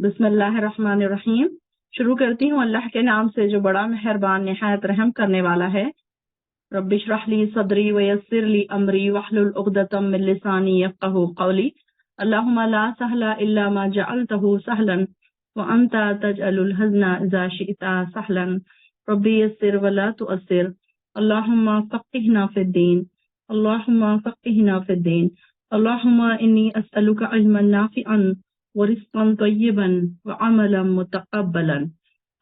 بسم اللہ الرحمن الرحیم۔ شروع کرتی ہوں اللہ کے نام سے جو بڑا مہربان نہایت رحم کرنے والا ہے۔ رب اشرح لی صدری ویسر لی امری واحلل عقدۃ من لسانی یفقہوا قولی۔ اللہم لا سہل الا ما جعلتہ سہلا وانت تجعل الحزن اذا شئت سہلا رب یسر ولا تؤثر۔ اللہم فقہنا فی الدین، اللہم فقہنا فی الدین، اللہم انی اسألک علما نافعا ورزقا طیبا وعملا متقبلا،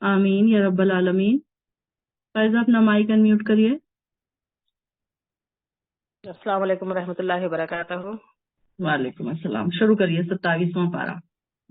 آمین یا رب العالمین۔ فائزہ اپنا مائک انمیوٹ کریے۔ السلام علیکم ورحمۃ اللہ وبرکاتہ۔ وعلیکم السلام۔ شروع کریے 27واں پارہ۔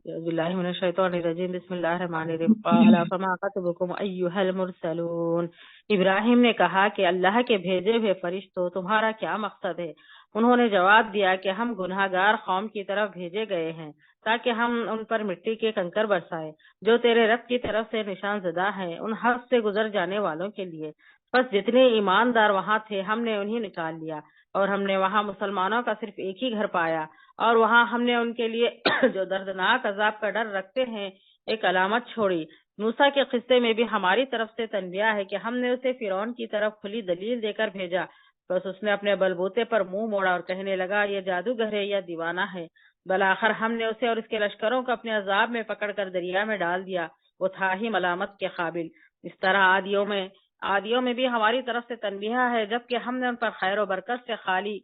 اعوذ باللہ من الشیطان الرجیم، بسم اللہ الرحمن الرحیم۔ قال فما خطبکم ایھا المرسلون۔ ابراہیم نے کہا کہ اللہ کے بھیجے ہوئے فرشتوں، تمہارا کیا مقصد ہے؟ انہوں نے جواب دیا کہ ہم گناہ گار قوم کی طرف بھیجے گئے ہیں تاکہ ہم ان پر مٹی کے کنکر برسائیں جو تیرے رب کی طرف سے نشان زدہ ہیں ان حد سے گزر جانے والوں کے لیے۔ بس جتنے ایماندار وہاں تھے ہم نے انہیں نکال لیا، اور ہم نے وہاں مسلمانوں کا صرف ایک ہی گھر پایا، اور وہاں ہم نے ان کے لیے جو دردناک عذاب کا ڈر رکھتے ہیں ایک علامت چھوڑی۔ موسیٰ کے قصے میں بھی ہماری طرف سے تنبیہ ہے کہ ہم نے اسے فرعون کی طرف کھلی دلیل دے کر بھیجا، بس اس نے اپنے بلبوتے پر منہ موڑا اور کہنے لگا یہ جادوگر ہے یا دیوانہ ہے۔ بالآخر ہم نے اسے اور اس کے لشکروں کو اپنے عذاب میں پکڑ کر دریا میں ڈال دیا، وہ تھا ہی ملامت کے قابل۔ اس طرح عادیوں میں بھی ہماری طرف سے تنبیہ ہے، جبکہ ہم نے ان پر خیر و برکت سے خالی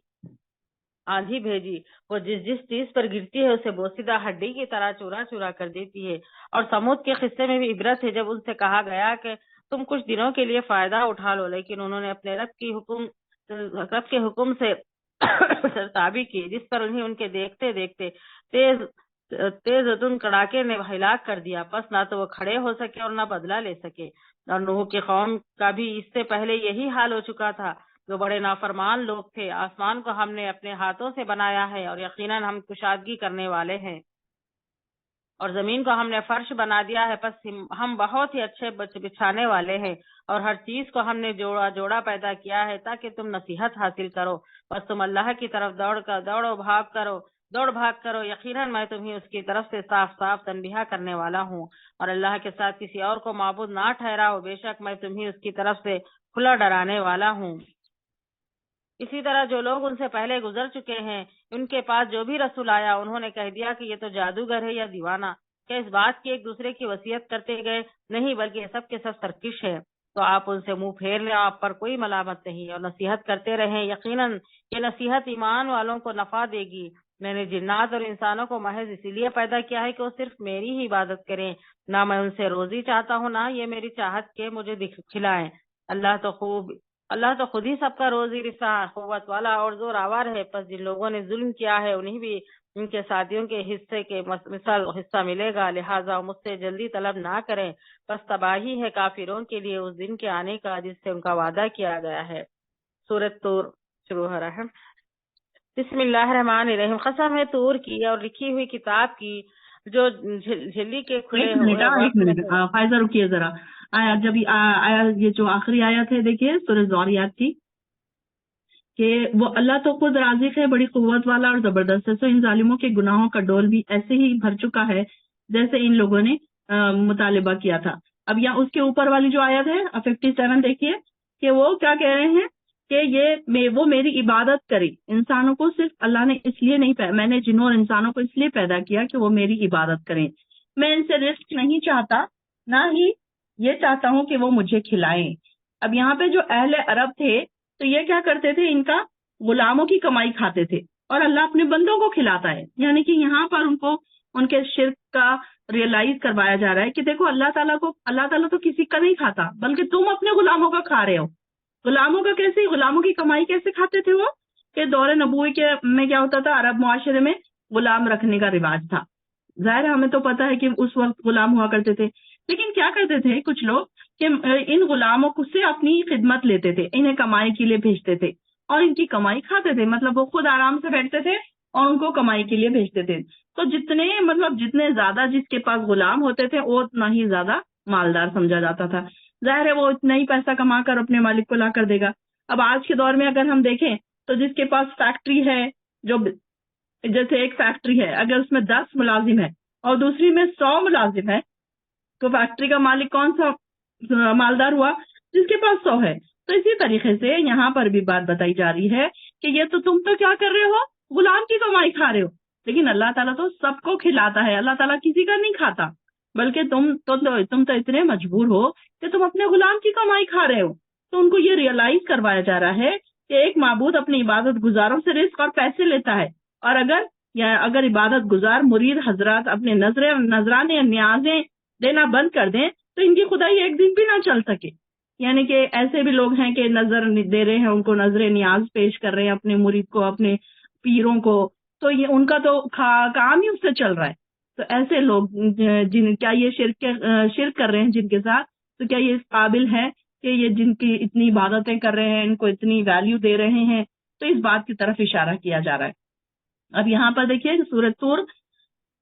آندھی بھیجی، وہ جس چیز پر گرتی ہے اسے بوسیدہ ہڈی کی طرح چورا چورا کر دیتی ہے۔ اور سمود کے قصے میں بھی عبرت ہے، جب ان سے کہا گیا کہ تم کچھ دنوں کے لیے فائدہ اٹھا لو، لیکن انہوں نے اپنے رب کے حکم سے سرتابی کی، جس پر انہیں ان کے دیکھتے دیکھتے تیز ادن کڑاکے نے ہلاک کر دیا، پس نہ تو وہ کھڑے ہو سکے اور نہ بدلہ لے سکے۔ اور نوح کی قوم کا بھی اس سے پہلے یہی حال ہو چکا تھا، جو بڑے نافرمان لوگ تھے۔ آسمان کو ہم نے اپنے ہاتھوں سے بنایا ہے اور یقیناً ہم کشادگی کرنے والے ہیں، اور زمین کو ہم نے فرش بنا دیا ہے، پس ہم بہت ہی اچھے بچھانے والے ہیں، اور ہر چیز کو ہم نے جوڑا جوڑا پیدا کیا ہے تاکہ تم نصیحت حاصل کرو، بس تم اللہ کی طرف دوڑ بھاگ کرو، یقیناً میں تمہیں اس کی طرف سے صاف صاف تنبیہ کرنے والا ہوں، اور اللہ کے ساتھ کسی اور کو معبود نہ ٹھہراؤ، بے شک میں تمہیں اس کی طرف سے کھلا ڈرانے والا ہوں۔ اسی طرح جو لوگ ان سے پہلے گزر چکے ہیں، ان کے پاس جو بھی رسول آیا انہوں نے کہہ دیا کہ یہ تو جادوگر ہے یا دیوانہ۔ کیا اس بات کی ایک دوسرے کی وصیت کرتے گئے؟ نہیں، بلکہ یہ سب کے سب سرکش ہے۔ تو آپ ان سے منہ پھیر لیں، آپ پر کوئی ملامت نہیں، اور نصیحت کرتے رہیں، یقیناً یہ نصیحت ایمان والوں کو نفع دے گی۔ میں نے جنات اور انسانوں کو محض اسی لیے پیدا کیا ہے کہ وہ صرف میری ہی عبادت کریں، نہ میں ان سے روزی چاہتا ہوں نہ یہ میری چاہت کے مجھے کھلائیں۔ اللہ تو خود ہی سب کا روزی رساں، قوت والا اور زور آور ہے۔ پس جن لوگوں نے ظلم کیا ہے انہیں بھی ان کے ساتھیوں کے حصے کے مثال حصہ ملے گا، لہٰذا مجھ سے جلدی طلب نہ کریں، پس تباہی ہے کافروں کے لیے اس دن کے آنے کا جس سے ان کا وعدہ کیا گیا ہے۔ سورۃ طور شروع ہو رہا ہے۔ بسم اللہ الرحمن الرحیم۔ قسم ہے طور کی اور لکھی ہوئی کتاب کی جو جھلی کے کھلے ہوئے۔ ایک منٹ فائزہ رکیے ذرا۔ یہ جو آخری آیت ہے دیکھیے سورہ زاریات کی، کہ وہ اللہ تو خود رازق ہے، بڑی قوت والا اور زبردست ہے، سو ان ظالموں کے گناہوں کا ڈول بھی ایسے ہی بھر چکا ہے جیسے ان لوگوں نے مطالبہ کیا تھا۔ اب یہاں اس کے اوپر والی جو آیت ہے 57 دیکھیے کہ وہ کیا کہہ رہے ہیں کہ وہ میری عبادت کرے۔ انسانوں کو صرف اللہ نے اس لیے نہیں میں نے جنوں اور انسانوں کو اس لیے پیدا کیا کہ وہ میری عبادت کریں۔ میں ان سے رزق نہیں چاہتا، نہ ہی یہ چاہتا ہوں کہ وہ مجھے کھلائیں۔ اب یہاں پہ جو اہل عرب تھے تو یہ کیا کرتے تھے، ان کا غلاموں کی کمائی کھاتے تھے، اور اللہ اپنے بندوں کو کھلاتا ہے۔ یعنی کہ یہاں پر ان کو ان کے شرک کا ریئلائز کروایا جا رہا ہے کہ دیکھو اللہ تعالیٰ تو کسی کا نہیں کھاتا، بلکہ تم اپنے غلاموں کا کھا رہے ہو۔ غلاموں کا کیسے، غلاموں کی کمائی کیسے کھاتے تھے وہ، کہ دور نبوی کے میں کیا ہوتا تھا، عرب معاشرے میں غلام رکھنے کا رواج تھا۔ ظاہر ہمیں تو پتہ ہے کہ اس وقت غلام ہوا کرتے تھے، لیکن کیا کرتے تھے کچھ لوگ کہ ان غلاموں سے اپنی خدمت لیتے تھے، انہیں کمائی کے لیے بھیجتے تھے اور ان کی کمائی کھاتے تھے۔ مطلب وہ خود آرام سے بیٹھتے تھے اور ان کو کمائی کے لیے بھیجتے تھے۔ تو جتنے زیادہ جس کے پاس غلام ہوتے تھے وہ اتنا ہی زیادہ مالدار سمجھا جاتا تھا۔ ظاہر ہے وہ اتنا ہی پیسہ کما کر اپنے مالک کو لا کر دے گا۔ اب آج کے دور میں اگر ہم دیکھیں تو جس کے پاس فیکٹری ہے، جو جیسے ایک فیکٹری ہے، اگر اس میں 10 ملازم ہے اور دوسری میں 100 ملازم ہے، تو فیکٹری کا مالک کون سا مالدار ہوا؟ جس کے پاس 100 ہے۔ تو اسی طریقے سے یہاں پر بھی بات بتائی جا رہی ہے کہ یہ تو تم تو کیا کر رہے ہو، غلام کی کمائی کھا رہے ہو، لیکن اللہ تعالیٰ تو سب کو کھلاتا ہے، اللہ تعالیٰ کسی کا نہیں کھاتا، بلکہ تم تو اتنے مجبور ہو کہ تم اپنے غلام کی کمائی کھا رہے ہو۔ تو ان کو یہ ریئلائز کروایا جا رہا ہے کہ ایک معبود اپنی عبادت گزاروں سے رزق اور پیسے لیتا ہے، اور اگر عبادت گزار مرید حضرات اپنے نذرانے نیازیں دینا بند کر دیں تو ان کی خدائی ایک دن بھی نہ چل سکے۔ یعنی کہ ایسے بھی لوگ ہیں کہ نظر دے رہے ہیں، ان کو نظر نیاز پیش کر رہے ہیں اپنے مرید کو، اپنے پیروں کو، تو یہ ان کا تو کام ہی اس سے چل رہا ہے۔ تو ایسے لوگ کیا یہ شرک کر رہے ہیں جن کے ساتھ، تو کیا یہ اس قابل ہے کہ یہ جن کی اتنی عبادتیں کر رہے ہیں، ان کو اتنی ویلیو دے رہے ہیں؟ تو اس بات کی طرف اشارہ کیا جا رہا ہے۔ اب یہاں پر دیکھیے سورۃ طور،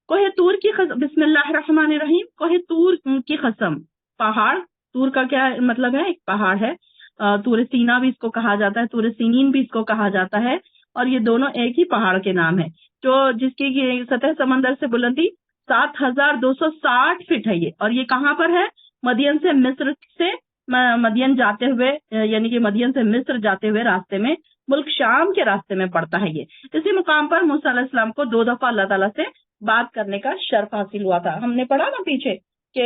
کوہ طور کی بسم اللہ الرحمن الرحیم، کوہ طور کی قسم، پہاڑ، طور کا کیا مطلب ہے؟ ایک پہاڑ ہے، طور سینا بھی اس کو کہا جاتا ہے، طور سینین بھی اس کو کہا جاتا ہے، اور یہ دونوں ایک ہی پہاڑ کے نام ہے، جو جس کی سطح سمندر سے بلندی 7260 فٹ ہے یہ، اور یہ کہاں پر ہے؟ مدین سے مصر سے مدین جاتے ہوئے، یعنی کہ مدین سے مصر جاتے ہوئے راستے میں، ملک شام کے راستے میں پڑتا ہے یہ۔ اسی مقام پر موسیٰ علیہ السلام کو 2 دفعہ اللہ تعالیٰ سے بات کرنے کا شرف حاصل ہوا تھا۔ ہم نے پڑھا نا پیچھے کہ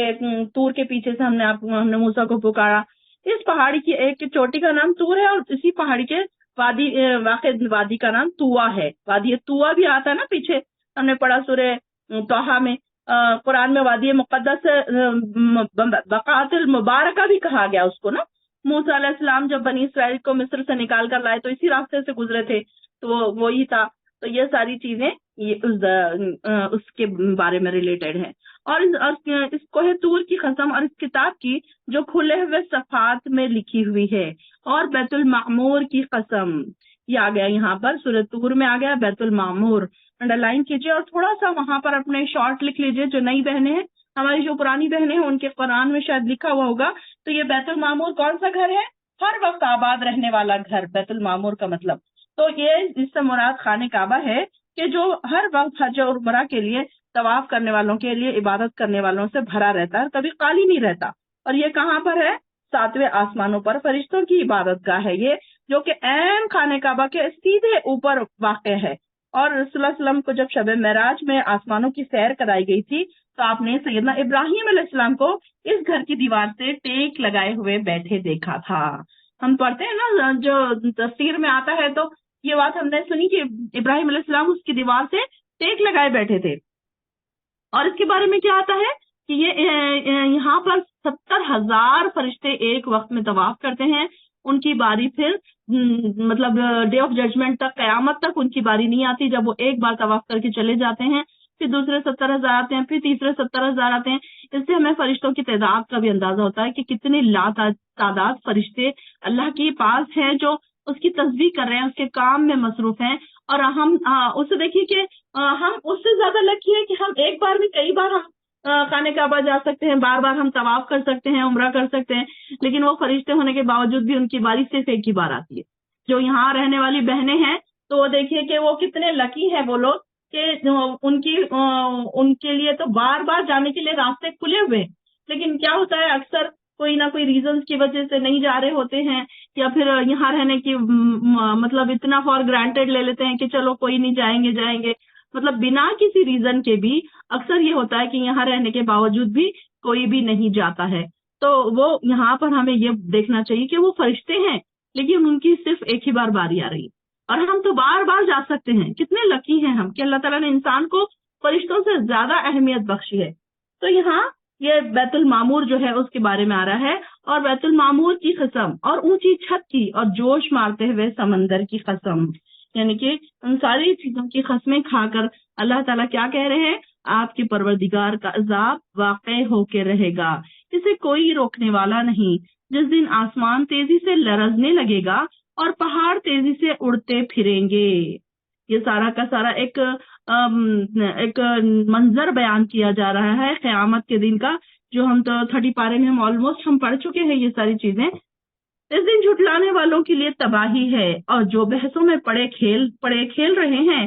طور کے پیچھے سے ہم نے موسیٰ کو پکارا۔ اس پہاڑی کی ایک چوٹی کا نام طور ہے، اور اسی پہاڑی کے واقع وادی کا نام طوا ہے۔ وادی طوا بھی آتا ہے نا پیچھے، ہم نے پڑھا سورہ طٰہٰ میں، قرآن میں وادی مقدس بقعۃ المبارکہ بھی کہا گیا اس کو نا۔ موسیٰ علیہ السلام جب بنی اسرائیل کو مصر سے نکال کر لائے تو اسی راستے سے گزرے تھے، تو وہی تھا۔ تو یہ ساری چیزیں اس کے بارے میں ریلیٹڈ ہیں۔ اور اس کوہ طور کی قسم اور اس کتاب کی جو کھلے ہوئے صفحات میں لکھی ہوئی ہے، اور بیت المعمور کی قسم، یہ آ گیا یہاں پر سورۃ طور میں آ گیا بیت المعمور، انڈر لائن کیجیے اور تھوڑا سا وہاں پر اپنے شارٹ لکھ لیجیے۔ جو نئی بہنیں ہیں، ہماری جو پرانی بہنیں ہیں، ان کے قرآن میں شاید لکھا ہوا ہوگا۔ تو یہ بیت المعمور کون سا گھر ہے؟ ہر وقت آباد رہنے والا گھر، بیت المعمور کا مطلب۔ تو یہ اس سے مراد خانہ کعبہ ہے کہ جو ہر وقت حج اور عمرہ کے لیے طواف کرنے والوں کے لیے عبادت کرنے والوں سے بھرا رہتا ہے، کبھی خالی نہیں رہتا۔ اور یہ کہاں پر ہے؟ 7ویں آسمانوں پر فرشتوں کی عبادت گاہ ہے یہ، جو کہ عین خانہ کعبہ کے سیدھے اوپر واقع ہے۔ اور رسول اللہ علیہ وسلم کو جب شب معراج میں آسمانوں کی سیر کرائی گئی تھی تو آپ نے سیدنا ابراہیم علیہ السلام کو اس گھر کی دیوار سے ٹیک لگائے ہوئے بیٹھے دیکھا تھا۔ ہم پڑھتے ہیں نا جو تفسیر میں آتا ہے، تو یہ بات ہم نے سنی کہ ابراہیم علیہ السلام اس کی دیوار سے ٹیک لگائے بیٹھے تھے۔ اور اس کے بارے میں کیا آتا ہے کہ یہ یہاں پر 70,000 فرشتے ایک وقت میں طواف کرتے ہیں۔ ان کی باری پھر مطلب ڈے آف ججمنٹ تک، قیامت تک ان کی باری نہیں آتی، جب وہ ایک بار طواف کر کے چلے جاتے ہیں، پھر دوسرے 70,000 آتے ہیں، پھر تیسرے 70,000 آتے ہیں۔ اس سے ہمیں فرشتوں کی تعداد کا بھی اندازہ ہوتا ہے کہ کتنے تعداد فرشتے اللہ کے پاس ہیں جو اس کی تسبیح کر رہے ہیں، اس کے کام میں مصروف ہیں۔ اور ہم اسے دیکھیے کہ ہم اس سے زیادہ لکی ہیں کہ ہم ایک بار میں کئی بار ہم خانہ کعبہ جا سکتے ہیں، بار بار ہم طواف کر سکتے ہیں، عمرہ کر سکتے ہیں، لیکن وہ فرشتے ہونے کے باوجود بھی ان کی باری صرف ایک ہی بار آتی ہے۔ جو یہاں رہنے والی بہنیں ہیں تو وہ دیکھیے کہ وہ کتنے لکی ہیں وہ لوگ کہ ان کے لیے تو بار بار جانے کے لیے راستے کھلے ہوئے، لیکن کیا ہوتا ہے اکثر کوئی نہ کوئی ریزنز کی وجہ سے نہیں جا رہے ہوتے ہیں، یا پھر یہاں رہنے کی مطلب اتنا فار گرانٹیڈ لے لیتے ہیں کہ چلو کوئی نہیں، جائیں گے، مطلب بنا کسی ریزن کے بھی اکثر یہ ہوتا ہے کہ یہاں رہنے کے باوجود بھی کوئی بھی نہیں جاتا ہے۔ تو وہ یہاں پر ہمیں یہ دیکھنا چاہیے کہ وہ فرشتے ہیں لیکن ان کی صرف ایک ہی بار باری آ رہی ہے، اور ہم تو بار بار جا سکتے ہیں۔ کتنے لکی ہیں ہم کہ اللہ تعالیٰ نے انسان کو فرشتوں سے زیادہ اہمیت بخشی ہے۔ تو یہاں یہ بیت المعمور جو ہے اس کے بارے میں آ رہا ہے، اور بیت المعمور کی قسم، اور اونچی چھت کی اور جوش مارتے ہوئے سمندر کی قسم، یعنی کہ ان ساری چیزوں کی قسمیں کھا کر اللہ تعالیٰ کیا کہہ رہے ہیں؟ آپ کے پروردگار کا عذاب واقع ہو کے رہے گا، اسے کوئی روکنے والا نہیں۔ جس دن آسمان تیزی سے لرزنے لگے گا اور پہاڑ تیزی سے اڑتے پھریں گے۔ یہ سارا کا سارا ایک منظر بیان کیا جا رہا ہے قیامت کے دن کا، جو ہم تو 30 پارے میں ہم آلموسٹ ہم پڑھ چکے ہیں یہ ساری چیزیں۔ اس دن جھٹلانے والوں کے لیے تباہی ہے، اور جو بحثوں میں پڑے کھیل رہے ہیں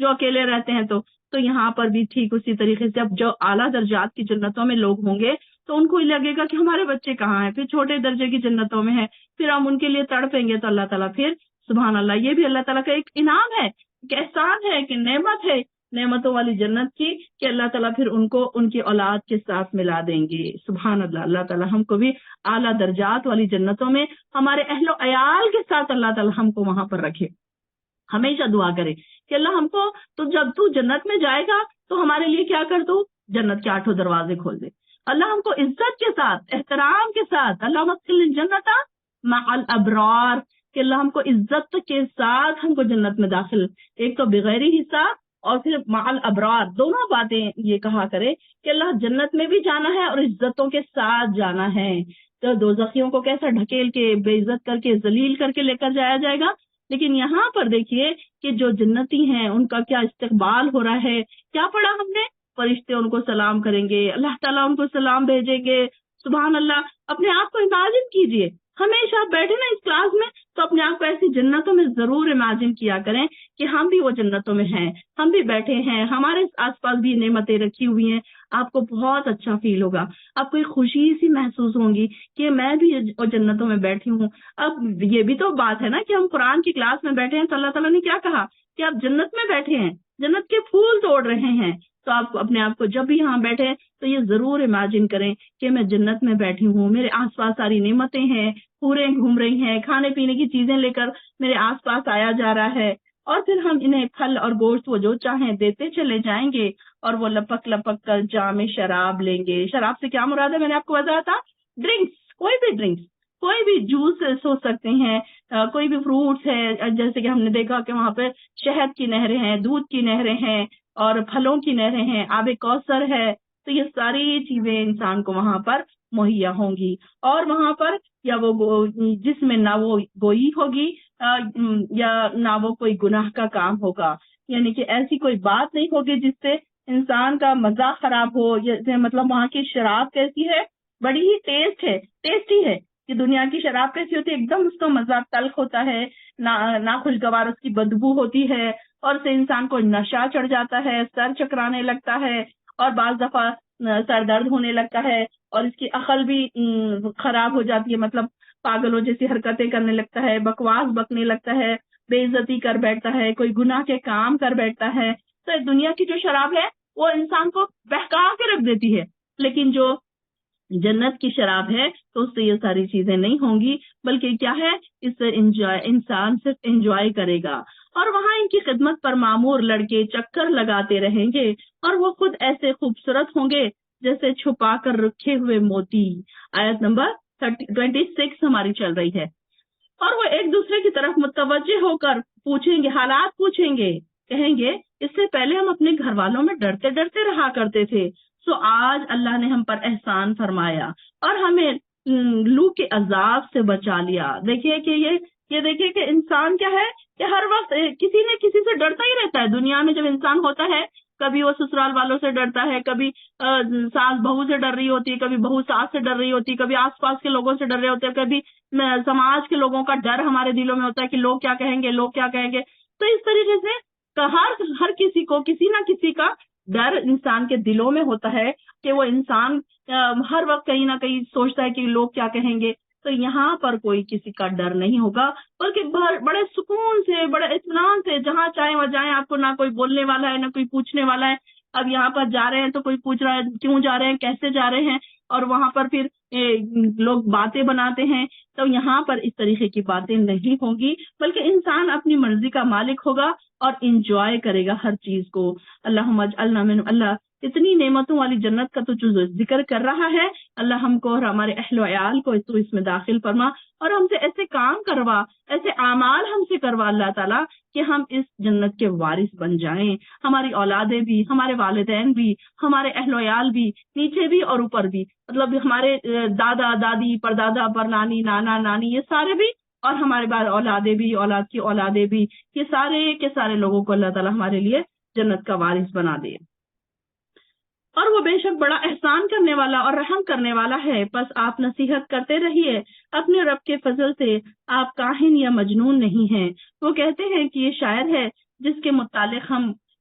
جو اکیلے رہتے ہیں تو یہاں پر بھی ٹھیک اسی طریقے سے اب جو اعلیٰ درجات کی جنتوں میں لوگ ہوں گے تو ان کو ہی لگے گا کہ ہمارے بچے کہاں ہیں، پھر چھوٹے درجے کی جنتوں میں ہیں، پھر ہم ان کے لیے تڑپیں گے، تو اللہ تعالیٰ پھر سبحان اللہ، یہ بھی اللہ تعالیٰ کا ایک انعام ہے، ایک احسان ہے، کہ نعمت ہے نعمتوں والی جنت کی، کہ اللہ تعالیٰ پھر ان کو ان کی اولاد کے ساتھ ملا دیں گے۔ سبحان اللہ، اللہ تعالیٰ ہم کو بھی اعلیٰ درجات والی جنتوں میں ہمارے اہل و عیال کے ساتھ اللہ تعالیٰ ہم کو وہاں پر رکھے۔ ہمیشہ دعا کرے کہ اللہ ہم کو، تو جب تو جنت میں جائے گا تو ہمارے لیے کیا کر دو، جنت کے 8 دروازے کھول دے۔ اللہ ہم کو عزت کے ساتھ، احترام کے ساتھ، اللہ مدخل الجنت مع الابرار، کہ اللہ ہم کو عزت کے ساتھ ہم کو جنت میں داخل، ایک تو بغیر حساب اور پھر مع الابرار، دونوں باتیں یہ کہا کرے کہ اللہ جنت میں بھی جانا ہے اور عزتوں کے ساتھ جانا ہے۔ تو دوزخیوں کو کیسا ڈھکیل کے، بے عزت کر کے، ذلیل کر کے لے کر جایا جائے گا، لیکن یہاں پر دیکھیے کہ جو جنتی ہیں ان کا کیا استقبال ہو رہا ہے۔ کیا پڑھا ہم نے، فرشتے ان کو سلام کریں گے، اللہ تعالیٰ ان کو سلام بھیجیں گے۔ سبحان اللہ، اپنے آپ کو امیجن کیجئے، ہمیشہ آپ بیٹھے نا اس کلاس میں تو اپنے آپ کو ایسی جنتوں میں ضرور امیجن کیا کریں کہ ہم بھی وہ جنتوں میں ہیں، ہم بھی بیٹھے ہیں، ہمارے آس پاس بھی نعمتیں رکھی ہوئی ہیں۔ آپ کو بہت اچھا فیل ہوگا، آپ کو ایک خوشی سی محسوس ہوگی کہ میں بھی جنتوں میں بیٹھی ہوں۔ اب یہ بھی تو بات ہے نا کہ ہم قرآن کی کلاس میں بیٹھے ہیں تو اللہ تعالیٰ نے کیا کہا کہ آپ جنت میں بیٹھے ہیں، جنت کے پھول توڑ رہے ہیں۔ تو آپ اپنے آپ کو جب بھی یہاں بیٹھے تو یہ ضرور امیجن کریں کہ میں جنت میں بیٹھی ہوں، میرے آس پاس ساری نعمتیں ہیں، پورے گھوم رہی ہیں، کھانے پینے کی چیزیں لے کر میرے آس پاس آیا جا رہا ہے، اور پھر ہم انہیں پھل اور گوشت وہ جو چاہیں دیتے چلے جائیں گے، اور وہ لپک لپک کر جام شراب لیں گے۔ شراب سے کیا مراد ہے، میں نے آپ کو بتایا تھا، ڈرنکس، کوئی بھی ڈرنکس، کوئی بھی جوس ہو سکتے ہیں، کوئی بھی فروٹس ہے، جیسے کہ ہم نے دیکھا کہ وہاں پہ شہد کی نہریں ہیں، دودھ کی نہریں ہیں، اور پھلوں کی نہریں ہیں، آب کوثر ہے۔ تو یہ ساری چیزیں انسان کو وہاں پر مہیا ہوں گی، اور وہاں پر یا وہ جس میں نہ وہ گوئی ہوگی یا نہ وہ کوئی گناہ کا کام ہوگا، یعنی کہ ایسی کوئی بات نہیں ہوگی جس سے انسان کا مزہ خراب ہو۔ مطلب وہاں کی شراب کیسی ہے، بڑی ہی ٹیسٹی ہے، کہ دنیا کی شراب کیسی ہوتی ہے، ایک دم اس کا مزہ تلخ ہوتا ہے، نہ خوشگوار، اس کی بدبو ہوتی ہے، اور سے انسان کو نشہ چڑھ جاتا ہے، سر چکرانے لگتا ہے، اور بعض دفعہ سر درد ہونے لگتا ہے، اور اس کی عقل بھی خراب ہو جاتی ہے، مطلب پاگلوں جیسی حرکتیں کرنے لگتا ہے، بکواس بکنے لگتا ہے، بے عزتی کر بیٹھتا ہے، کوئی گناہ کے کام کر بیٹھتا ہے۔ تو دنیا کی جو شراب ہے وہ انسان کو بہکا کے رکھ دیتی ہے، لیکن جو جنت کی شراب ہے تو اس سے یہ ساری چیزیں نہیں ہوں گی، بلکہ کیا ہے، اس سے انسان صرف انجوائے کرے گا، اور وہاں ان کی خدمت پر معمور لڑکے چکر لگاتے رہیں گے، اور وہ خود ایسے خوبصورت ہوں گے جیسے چھپا کر رکھے ہوئے موتی۔ آیت نمبر 26 ہماری چل رہی ہے۔ اور وہ ایک دوسرے کی طرف متوجہ ہو کر پوچھیں گے، حالات پوچھیں گے، کہیں گے اس سے پہلے ہم اپنے گھر والوں میں ڈرتے ڈرتے رہا کرتے تھے، سو آج اللہ نے ہم پر احسان فرمایا اور ہمیں لو کے عذاب سے بچا لیا۔ دیکھیے کہ یہ دیکھیے کہ انسان کیا ہے کہ ہر وقت کسی نہ کسی سے ڈرتا ہی رہتا ہے۔ دنیا میں جب انسان ہوتا ہے، کبھی وہ سسرال والوں سے ڈرتا ہے، کبھی ساس بہو سے ڈر رہی ہوتی ہے، کبھی بہو ساس سے ڈر رہی ہوتی ہے، کبھی آس پاس کے لوگوں سے ڈر رہے ہوتے ہیں، کبھی سماج کے لوگوں کا ڈر ہمارے دلوں میں ہوتا ہے کہ لوگ کیا کہیں گے، لوگ کیا کہیں گے۔ تو اس طریقے سے ہر کسی کو کسی نہ کسی کا ڈر انسان کے دلوں میں ہوتا ہے، کہ وہ انسان ہر وقت کہیں نہ کہیں سوچتا ہے کہ لوگ کیا کہیں گے۔ تو یہاں پر کوئی کسی کا ڈر نہیں ہوگا، بلکہ بڑے سکون سے، بڑے اطمینان سے جہاں چاہیں وہاں جائیں، آپ کو نہ کوئی بولنے والا ہے نہ کوئی پوچھنے والا ہے۔ اب یہاں پر جا رہے ہیں تو کوئی پوچھ رہا ہے کیوں جا رہے ہیں، کیسے جا رہے ہیں، اور وہاں پر پھر لوگ باتیں بناتے ہیں۔ تو یہاں پر اس طریقے کی باتیں نہیں ہوں گی، بلکہ انسان اپنی مرضی کا مالک ہوگا اور انجوائے کرے گا ہر چیز کو۔ اللہم اجعلنا من، اللہ اتنی نعمتوں والی جنت کا تو جو ذکر کر رہا ہے، اللہ ہم کو اور ہمارے اہل و عیال کو تو اس میں داخل فرما، اور ہم سے ایسے کام کروا، ایسے اعمال ہم سے کروا اللہ تعالیٰ کہ ہم اس جنت کے وارث بن جائیں، ہماری اولادیں بھی، ہمارے والدین بھی، ہمارے اہل و عیال بھی، نیچے بھی اور اوپر بھی، مطلب ہمارے دادا دادی، پردادا پرنانی، نانا نانی، یہ سارے بھی، اور ہمارے بعد اولادیں بھی، اولاد کی اولادیں بھی، یہ سارے کے سارے لوگوں کو اللہ تعالیٰ ہمارے لیے جنت کا وارث بنا دے۔ اور وہ بے شک بڑا احسان کرنے والا اور رحم کرنے والا ہے، پس آپ نصیحت کرتے رہیے اپنے رب کے فضل سے، آپ کاہن یا مجنون نہیں ہیں۔ وہ کہتے ہیں کہ یہ شاعر ہے جس کے متعلق ہم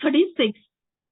36।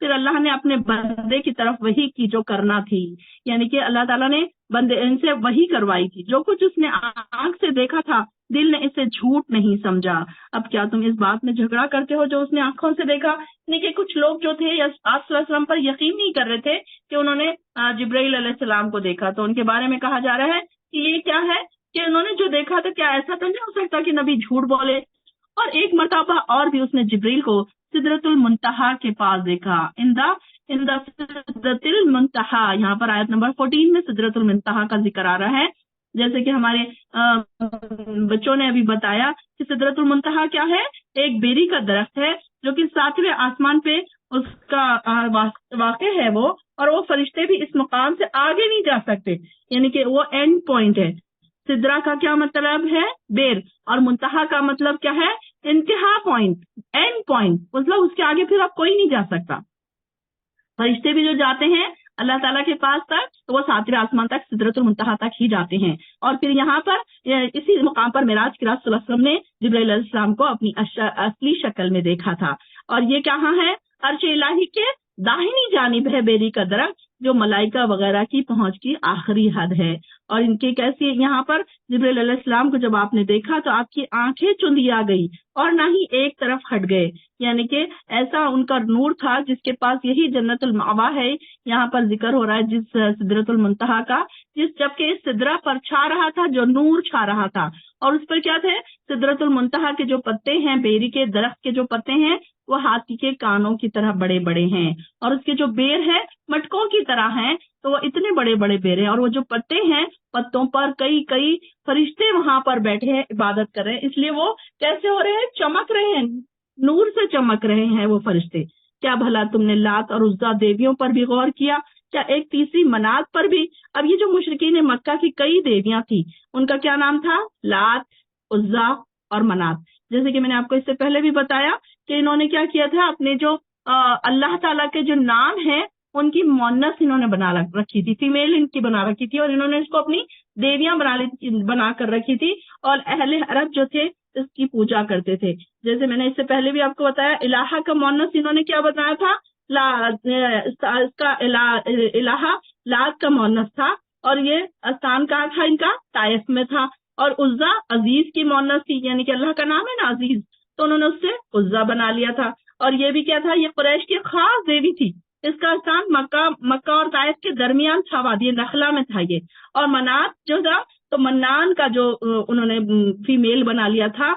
پھر اللہ نے اپنے بندے کی طرف وحی کی جو کرنا تھی، یعنی کہ اللہ تعالیٰ نے بندے ان سے وحی کروائی تھی، جو کچھ اس نے آنکھ سے دیکھا تھا دل نے اسے جھوٹ نہیں سمجھا۔ اب کیا تم اس بات میں جھگڑا کرتے ہو جو اس نے آنکھوں سے دیکھا؟ یعنی کہ کچھ لوگ جو تھے آپ صلی اللہ علیہ وسلم پر یقین نہیں کر رہے تھے کہ انہوں نے جبرائیل علیہ السلام کو دیکھا، تو ان کے بارے میں کہا جا رہا ہے کہ یہ کیا ہے کہ انہوں نے جو دیکھا تھا، کیا ایسا تو نہیں ہو سکتا کہ نبی جھوٹ بولے؟ اور ایک مرتبہ اور بھی اس نے جبریل کو سدرۃ المنتہا کے پاس دیکھا، سدرۃ المنتہا، یہاں پر آیت نمبر 14 میں سدرۃ المنتہا کا ذکر آ رہا ہے، جیسے کہ ہمارے بچوں نے ابھی بتایا کہ سدرۃ المنتہا کیا ہے؟ ایک بیری کا درخت ہے جو کہ 7ویں آسمان پہ اس کا واقع ہے وہ، اور وہ فرشتے بھی اس مقام سے آگے نہیں جا سکتے، یعنی کہ وہ اینڈ پوائنٹ ہے۔ سدرا کا کیا مطلب ہے؟ بیر، اور منتہا کا مطلب کیا ہے؟ انتہا پوائنٹ، اینڈ پوائنٹ، مطلب اس کے آگے پھر اب کوئی نہیں جا سکتا۔ فرشتے بھی جو جاتے ہیں اللہ تعالیٰ کے پاس تک تو وہ 7ویں آسمان تک سدرۃ المنتہا تک ہی جاتے ہیں، اور پھر یہاں پر اسی مقام پر معراج کی رات صلی اللہ علیہ وسلم نے جبرائیل علیہ السلام کو اپنی اصلی شکل میں دیکھا تھا۔ اور یہ کہاں ہے؟ عرش الہی کے داہنی جانب ہے بیری کا درخت، جو ملائکہ وغیرہ کی پہنچ کی آخری حد ہے۔ اور ان کی کیسی یہاں پر جبرائیل علیہ السلام کو جب آپ نے دیکھا تو آپ کی آنکھیں چندیا گئی اور نہ ہی ایک طرف ہٹ گئے، یعنی کہ ایسا ان کا نور تھا جس کے پاس یہی جنت المأوا ہے، یہاں پر ذکر ہو رہا ہے جس سدرۃ المنتہا کا، جبکہ اس سدرہ پر چھا رہا تھا جو نور چھا رہا تھا، اور اس پر کیا تھے؟ سدرۃ المنتہا کے جو پتے ہیں، بیری کے درخت کے جو پتے ہیں وہ ہاتھی کے کانوں کی طرح بڑے بڑے ہیں، اور اس کے جو بیر ہے مٹکوں کی طرح ہیں، تو وہ اتنے بڑے بڑے بیر ہیں، اور وہ جو پتے ہیں پتوں پر کئی کئی فرشتے وہاں پر بیٹھے ہیں، عبادت کر رہے ہیں، اس لیے وہ کیسے ہو رہے ہیں؟ چمک رہے ہیں، نور سے چمک رہے ہیں وہ فرشتے۔ کیا بھلا تم نے لات اور عزا دیویوں پر بھی غور کیا؟ کیا ایک تیسری منات پر بھی؟ اب یہ جو مشرکین مکہ کی کئی دیویاں تھی، ان کا کیا نام تھا؟ لات، عزا اور منات۔ جیسے کہ میں نے آپ کو اس سے پہلے بھی بتایا کہ انہوں نے کیا کیا تھا، اپنے جو اللہ تعالیٰ کے جو نام ہیں ان کی مونس انہوں نے بنا رکھی تھی، فیمیل ان کی بنا رکھی تھی، اور انہوں نے اس کو اپنی دیویاں بنا کر رکھی تھی، اور اہل عرب جو تھے اس کی پوجا کرتے تھے۔ جیسے میں نے اس سے پہلے بھی آپ کو بتایا، الہا کا مونس انہوں نے کیا بتایا تھا؟ اس کا الہا لات کا مونس تھا، اور یہ استان کہاں تھا؟ ان کا طائف میں تھا۔ اور عزا عزیز کی مونس تھی، یعنی کہ اللہ کا نام ہے نا عزیز، تو انہوں نے اس سے عزا بنا لیا تھا۔ اور یہ بھی کیا تھا؟ یہ قریش کی خاص دیوی تھی، اس کا استان مکہ اور طائف کے درمیان تھا، وادی نخلا میں تھا یہ۔ اور منات جو تھا تو منان کا جو انہوں نے فیمیل بنا لیا تھا،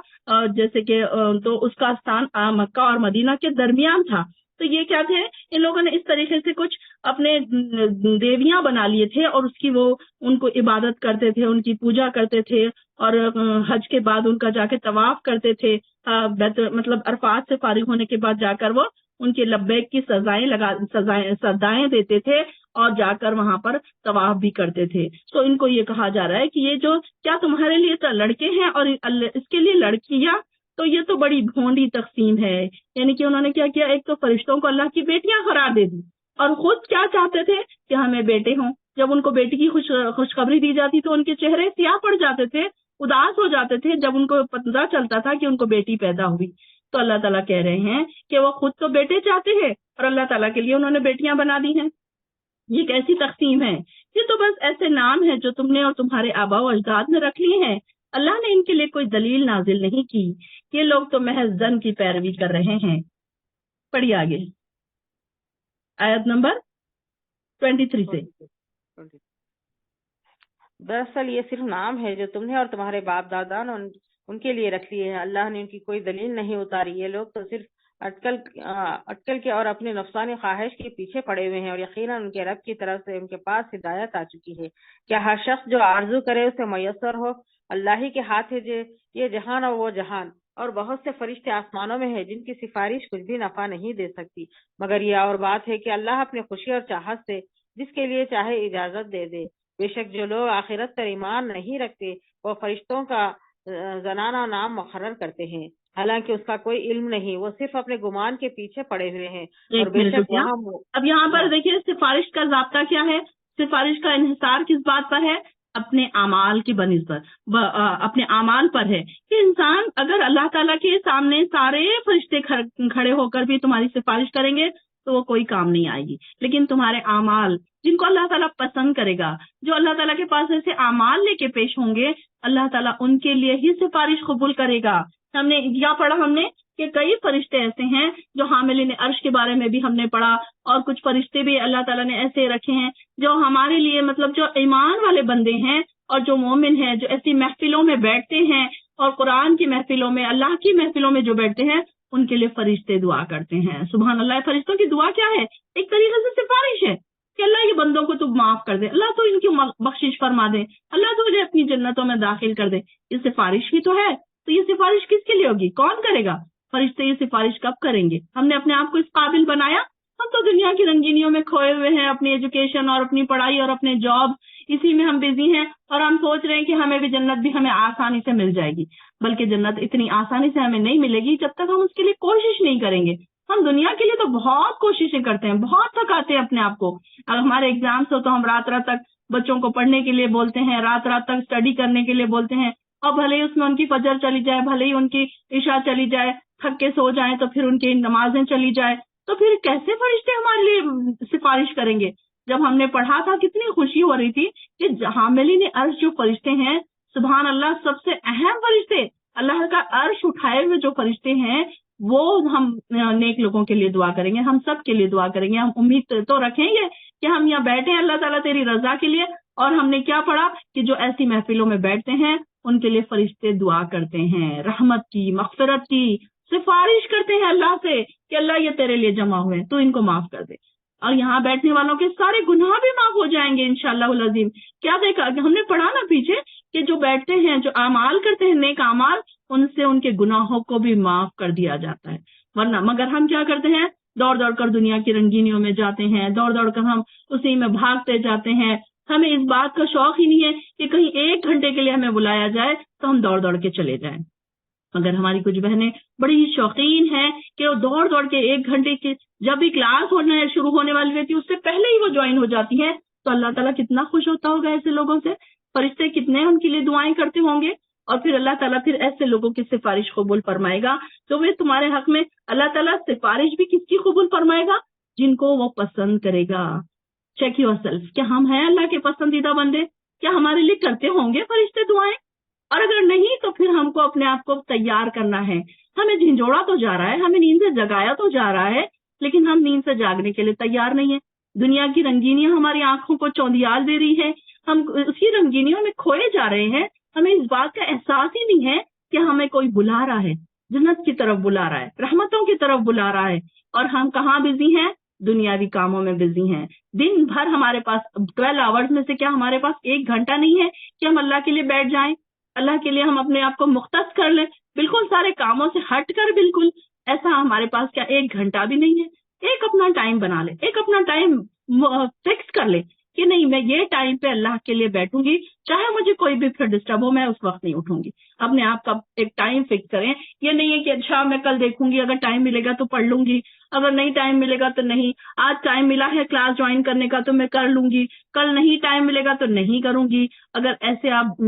جیسے کہ تو اس کا استان مکہ اور مدینہ کے درمیان تھا۔ تو یہ کیا تھے؟ ان لوگوں نے اس طریقے سے کچھ اپنے دیویاں بنا لیے تھے، اور اس کی وہ ان کو عبادت کرتے تھے، ان کی پوجا کرتے تھے، اور حج کے بعد ان کا جا کے طواف کرتے تھے، مطلب عرفات سے فارغ ہونے کے بعد جا کر وہ ان کے لبیک کی سزائیں دیتے تھے، اور جا کر وہاں پر طواف بھی کرتے تھے۔ تو ان کو یہ کہا جا رہا ہے کہ یہ جو کیا تمہارے لیے تو لڑکے ہیں اور اس کے لیے لڑکیاں، تو یہ تو بڑی بھونڈی تقسیم ہے۔ یعنی کہ انہوں نے کیا کیا، ایک تو فرشتوں کو اللہ کی بیٹیاں قرار دے دی، اور خود کیا چاہتے تھے کہ ہمیں بیٹے ہوں۔ جب ان کو بیٹی کی خوشخبری دی جاتی تو ان کے چہرے سیاہ پڑ جاتے تھے، اداس ہو جاتے تھے جب ان کو پتہ چلتا تھا کہ ان کو بیٹی پیدا ہوئی۔ تو اللہ تعالیٰ کہہ رہے ہیں کہ وہ خود تو بیٹے چاہتے ہیں اور اللہ تعالیٰ کے لیے انہوں نے بیٹیاں بنا دی ہیں۔ یہ کیسی تقسیم ہے؟ یہ تو بس ایسے نام ہیں جو تم نے اور تمہارے آباء و اجداد نے رکھ لیے ہیں، اللہ نے ان کے لیے کوئی دلیل نازل نہیں کی، یہ لوگ تو محض ظن کی پیروی کر رہے ہیں۔ پڑھیے آگے آیت نمبر 23 سے۔ دراصل یہ صرف نام ہے جو تم نے اور تمہارے باپ دادا نے ان کے لیے رکھ لیے ہیں، اللہ نے ان کی کوئی دلیل نہیں اتاری، یہ لوگ تو صرف اٹکل کے اور اپنے نفسانی خواہش کے پیچھے پڑے ہوئے ہیں، اور یقیناً ان کے رب کی طرف سے ان کے پاس ہدایت آ چکی ہے۔ کیا ہر شخص جو آرزو کرے اسے میسر ہو؟ اللہ ہی کے ہاتھ ہے یہ جہان اور وہ جہان، اور بہت سے فرشتے آسمانوں میں ہیں جن کی سفارش کچھ بھی نفع نہیں دے سکتی، مگر یہ اور بات ہے کہ اللہ اپنی خوشی اور چاہت سے جس کے لیے چاہے اجازت دے دے۔ بے شک جو لوگ آخرت پر ایمان نہیں رکھتے وہ فرشتوں کا زنانہ نام مقرر کرتے ہیں، حالانکہ اس کا کوئی علم نہیں، وہ صرف اپنے گمان کے پیچھے پڑے ہوئے ہیں۔ اور بے شک اب یہاں پر دیکھیے سفارش کا ضابطہ کیا ہے، سفارش کا انحصار کس بات پر ہے؟ اپنے اعمال کی بنسبت اپنے اعمال پر ہے، کہ انسان اگر اللہ تعالیٰ کے سامنے سارے فرشتے کھڑے ہو کر بھی تمہاری سفارش کریں گے تو وہ کوئی کام نہیں آئے گی. لیکن تمہارے اعمال جن کو اللہ تعالیٰ پسند کرے گا، جو اللہ تعالیٰ کے پاس ایسے اعمال لے کے پیش ہوں گے، اللہ تعالیٰ ان کے لیے ہی سفارش قبول کرے گا. ہم نے کیا پڑھا ہم نے کہ کئی فرشتے ایسے ہیں جو حاملین عرش کے بارے میں بھی ہم نے پڑھا، اور کچھ فرشتے بھی اللہ تعالیٰ نے ایسے رکھے ہیں جو ہمارے لیے مطلب جو ایمان والے بندے ہیں اور جو مومن ہیں، جو ایسی محفلوں میں بیٹھتے ہیں اور قرآن کی محفلوں میں، اللہ کی محفلوں میں جو بیٹھتے ہیں، ان کے لیے فرشتے دعا کرتے ہیں. سبحان اللہ. فرشتوں کی دعا کیا ہے؟ ایک طریقے سے سفارش ہے کہ اللہ یہ بندوں کو تو معاف کر دے، اللہ تو ان کی بخشش فرما دے، اللہ تو انہیں اپنی جنتوں میں داخل کر دے. یہ سفارش ہی تو ہے. تو یہ سفارش کس کے لیے ہوگی؟ کون کرے گا؟ فرشتے یہ سفارش کب کریں گے؟ ہم نے اپنے آپ کو اس قابل بنایا؟ ہم تو دنیا کی رنگینیوں میں کھوئے ہوئے ہیں، اپنی ایجوکیشن اور اپنی پڑھائی اور اپنے جاب، اسی میں ہم بزی ہیں، اور ہم سوچ رہے ہیں کہ ہمیں بھی جنت بھی ہمیں آسانی سے مل جائے گی. بلکہ جنت اتنی آسانی سے ہمیں نہیں ملے گی جب تک ہم اس کے لیے کوشش نہیں کریں گے. ہم دنیا کے لیے تو بہت کوششیں کرتے ہیں، بہت تھکاتے ہیں اپنے آپ کو. اگر ہمارے ایگزامس ہو تو ہم رات رات تک بچوں کو پڑھنے کے لیے بولتے ہیں، رات رات تک اسٹڈی کرنے کے لیے بولتے ہیں، اور بھلے ہی اس میں ان کی فجر چلی جائے، بھلے ہی ان کی عشاء چلی جائے، تھک کے سو جائیں تو پھر ان کی نمازیں چلی جائے، تو پھر کیسے فرشتے ہمارے لیے سفارش کریں گے؟ جب ہم نے پڑھا تھا کتنی خوشی ہو رہی تھی کہ حاملین عرش جو فرشتے ہیں، سبحان اللہ، سب سے اہم فرشتے، اللہ کا عرش اٹھائے ہوئے جو فرشتے ہیں، وہ ہم نیک لوگوں کے لیے دعا کریں گے، ہم سب کے لیے دعا کریں گے. ہم امید تو رکھیں گے کہ ہم یہاں بیٹھے ہیں اللہ تعالیٰ تیری رضا کے لیے. اور ہم نے کیا پڑھا کہ جو ایسی محفلوں میں بیٹھتے ہیں ان کے لیے فرشتے دعا کرتے ہیں، رحمت کی، مغفرت کی، سفارش کرتے ہیں اللہ سے کہ اللہ یہ تیرے لیے جمع ہوئے ہیں، تو ان کو معاف کر دے. اور یہاں بیٹھنے والوں کے سارے گناہ بھی معاف ہو جائیں گے انشاءاللہ العظیم. کیا دیکھا ہم نے پڑھا نا پیچھے کہ جو بیٹھتے ہیں، جو اعمال کرتے ہیں، نیک اعمال، ان سے ان کے گناہوں کو بھی معاف کر دیا جاتا ہے. ورنہ مگر ہم کیا کرتے ہیں؟ دوڑ دوڑ کر دنیا کی رنگینیوں میں جاتے ہیں، دوڑ دوڑ کر ہم اسی میں بھاگتے جاتے ہیں. ہمیں اس بات کا شوق ہی نہیں ہے کہ کہیں 1 گھنٹے کے لیے ہمیں بلایا جائے تو ہم دوڑ دوڑ کے چلے جائیں. مگر ہماری کچھ بہنیں بڑی ہی شوقین ہیں کہ وہ دوڑ دوڑ کے 1 گھنٹے کی جب بھی کلاس شروع ہونے والی رہتی ہے اس سے پہلے ہی وہ جوائن ہو جاتی ہیں. تو اللہ تعالیٰ کتنا خوش ہوتا ہوگا ایسے لوگوں سے. فرشتے کتنے ان کے لیے دعائیں کرتے ہوں گے. اور پھر اللہ تعالیٰ پھر ایسے لوگوں کی سفارش قبول فرمائے گا. تو وہ تمہارے حق میں اللہ تعالیٰ سفارش بھی کس کی قبول فرمائے گا؟ جن کو وہ پسند کرے گا. چیک یور سیلف، کیا ہم ہیں اللہ کے پسندیدہ بندے؟ کیا ہمارے لیے کرتے ہوں گے فرشتے دعائیں؟ اور اگر نہیں تو پھر ہم کو اپنے آپ کو تیار کرنا ہے. ہمیں جھنجھوڑا تو جا رہا ہے، ہمیں نیند سے جگایا تو جا رہا ہے، لیکن ہم نیند سے جاگنے کے لیے تیار نہیں ہیں. دنیا کی رنگینیاں ہماری آنکھوں کو چوندیال دے رہی ہے، ہم اسی رنگینیوں میں کھوئے جا رہے ہیں. ہمیں اس بات کا احساس ہی نہیں ہے کہ ہمیں کوئی بلا رہا ہے، جنت کی طرف بلا رہا ہے، رحمتوں کی طرف بلا رہا ہے. اور ہم کہاں بزی ہیں؟ دنیاوی کاموں میں بزی ہیں. دن بھر ہمارے پاس 12 آورز میں سے کیا ہمارے پاس 1 گھنٹہ نہیں ہے کہ ہم اللہ کے لیے بیٹھ جائیں، اللہ کے لیے ہم اپنے آپ کو مختص کر لیں، بالکل سارے کاموں سے ہٹ کر. بالکل ایسا ہمارے پاس کیا 1 گھنٹہ بھی نہیں ہے؟ ایک اپنا ٹائم بنا لے، ایک اپنا ٹائم فکس کر لے کہ نہیں میں یہ ٹائم پہ اللہ کے لیے بیٹھوں گی، چاہے مجھے کوئی بھی پھر ڈسٹرب ہو، میں اس وقت نہیں اٹھوں گی. اپنے آپ کا ایک ٹائم فکس کریں. یہ نہیں ہے کہ اچھا میں کل دیکھوں گی، اگر ٹائم ملے گا تو پڑھ لوں گی، اگر نہیں ٹائم ملے گا تو نہیں. آج ٹائم ملا ہے کلاس جوائن کرنے کا تو میں کر لوں گی، کل نہیں ٹائم ملے گا تو نہیں کروں گی. اگر ایسے آپ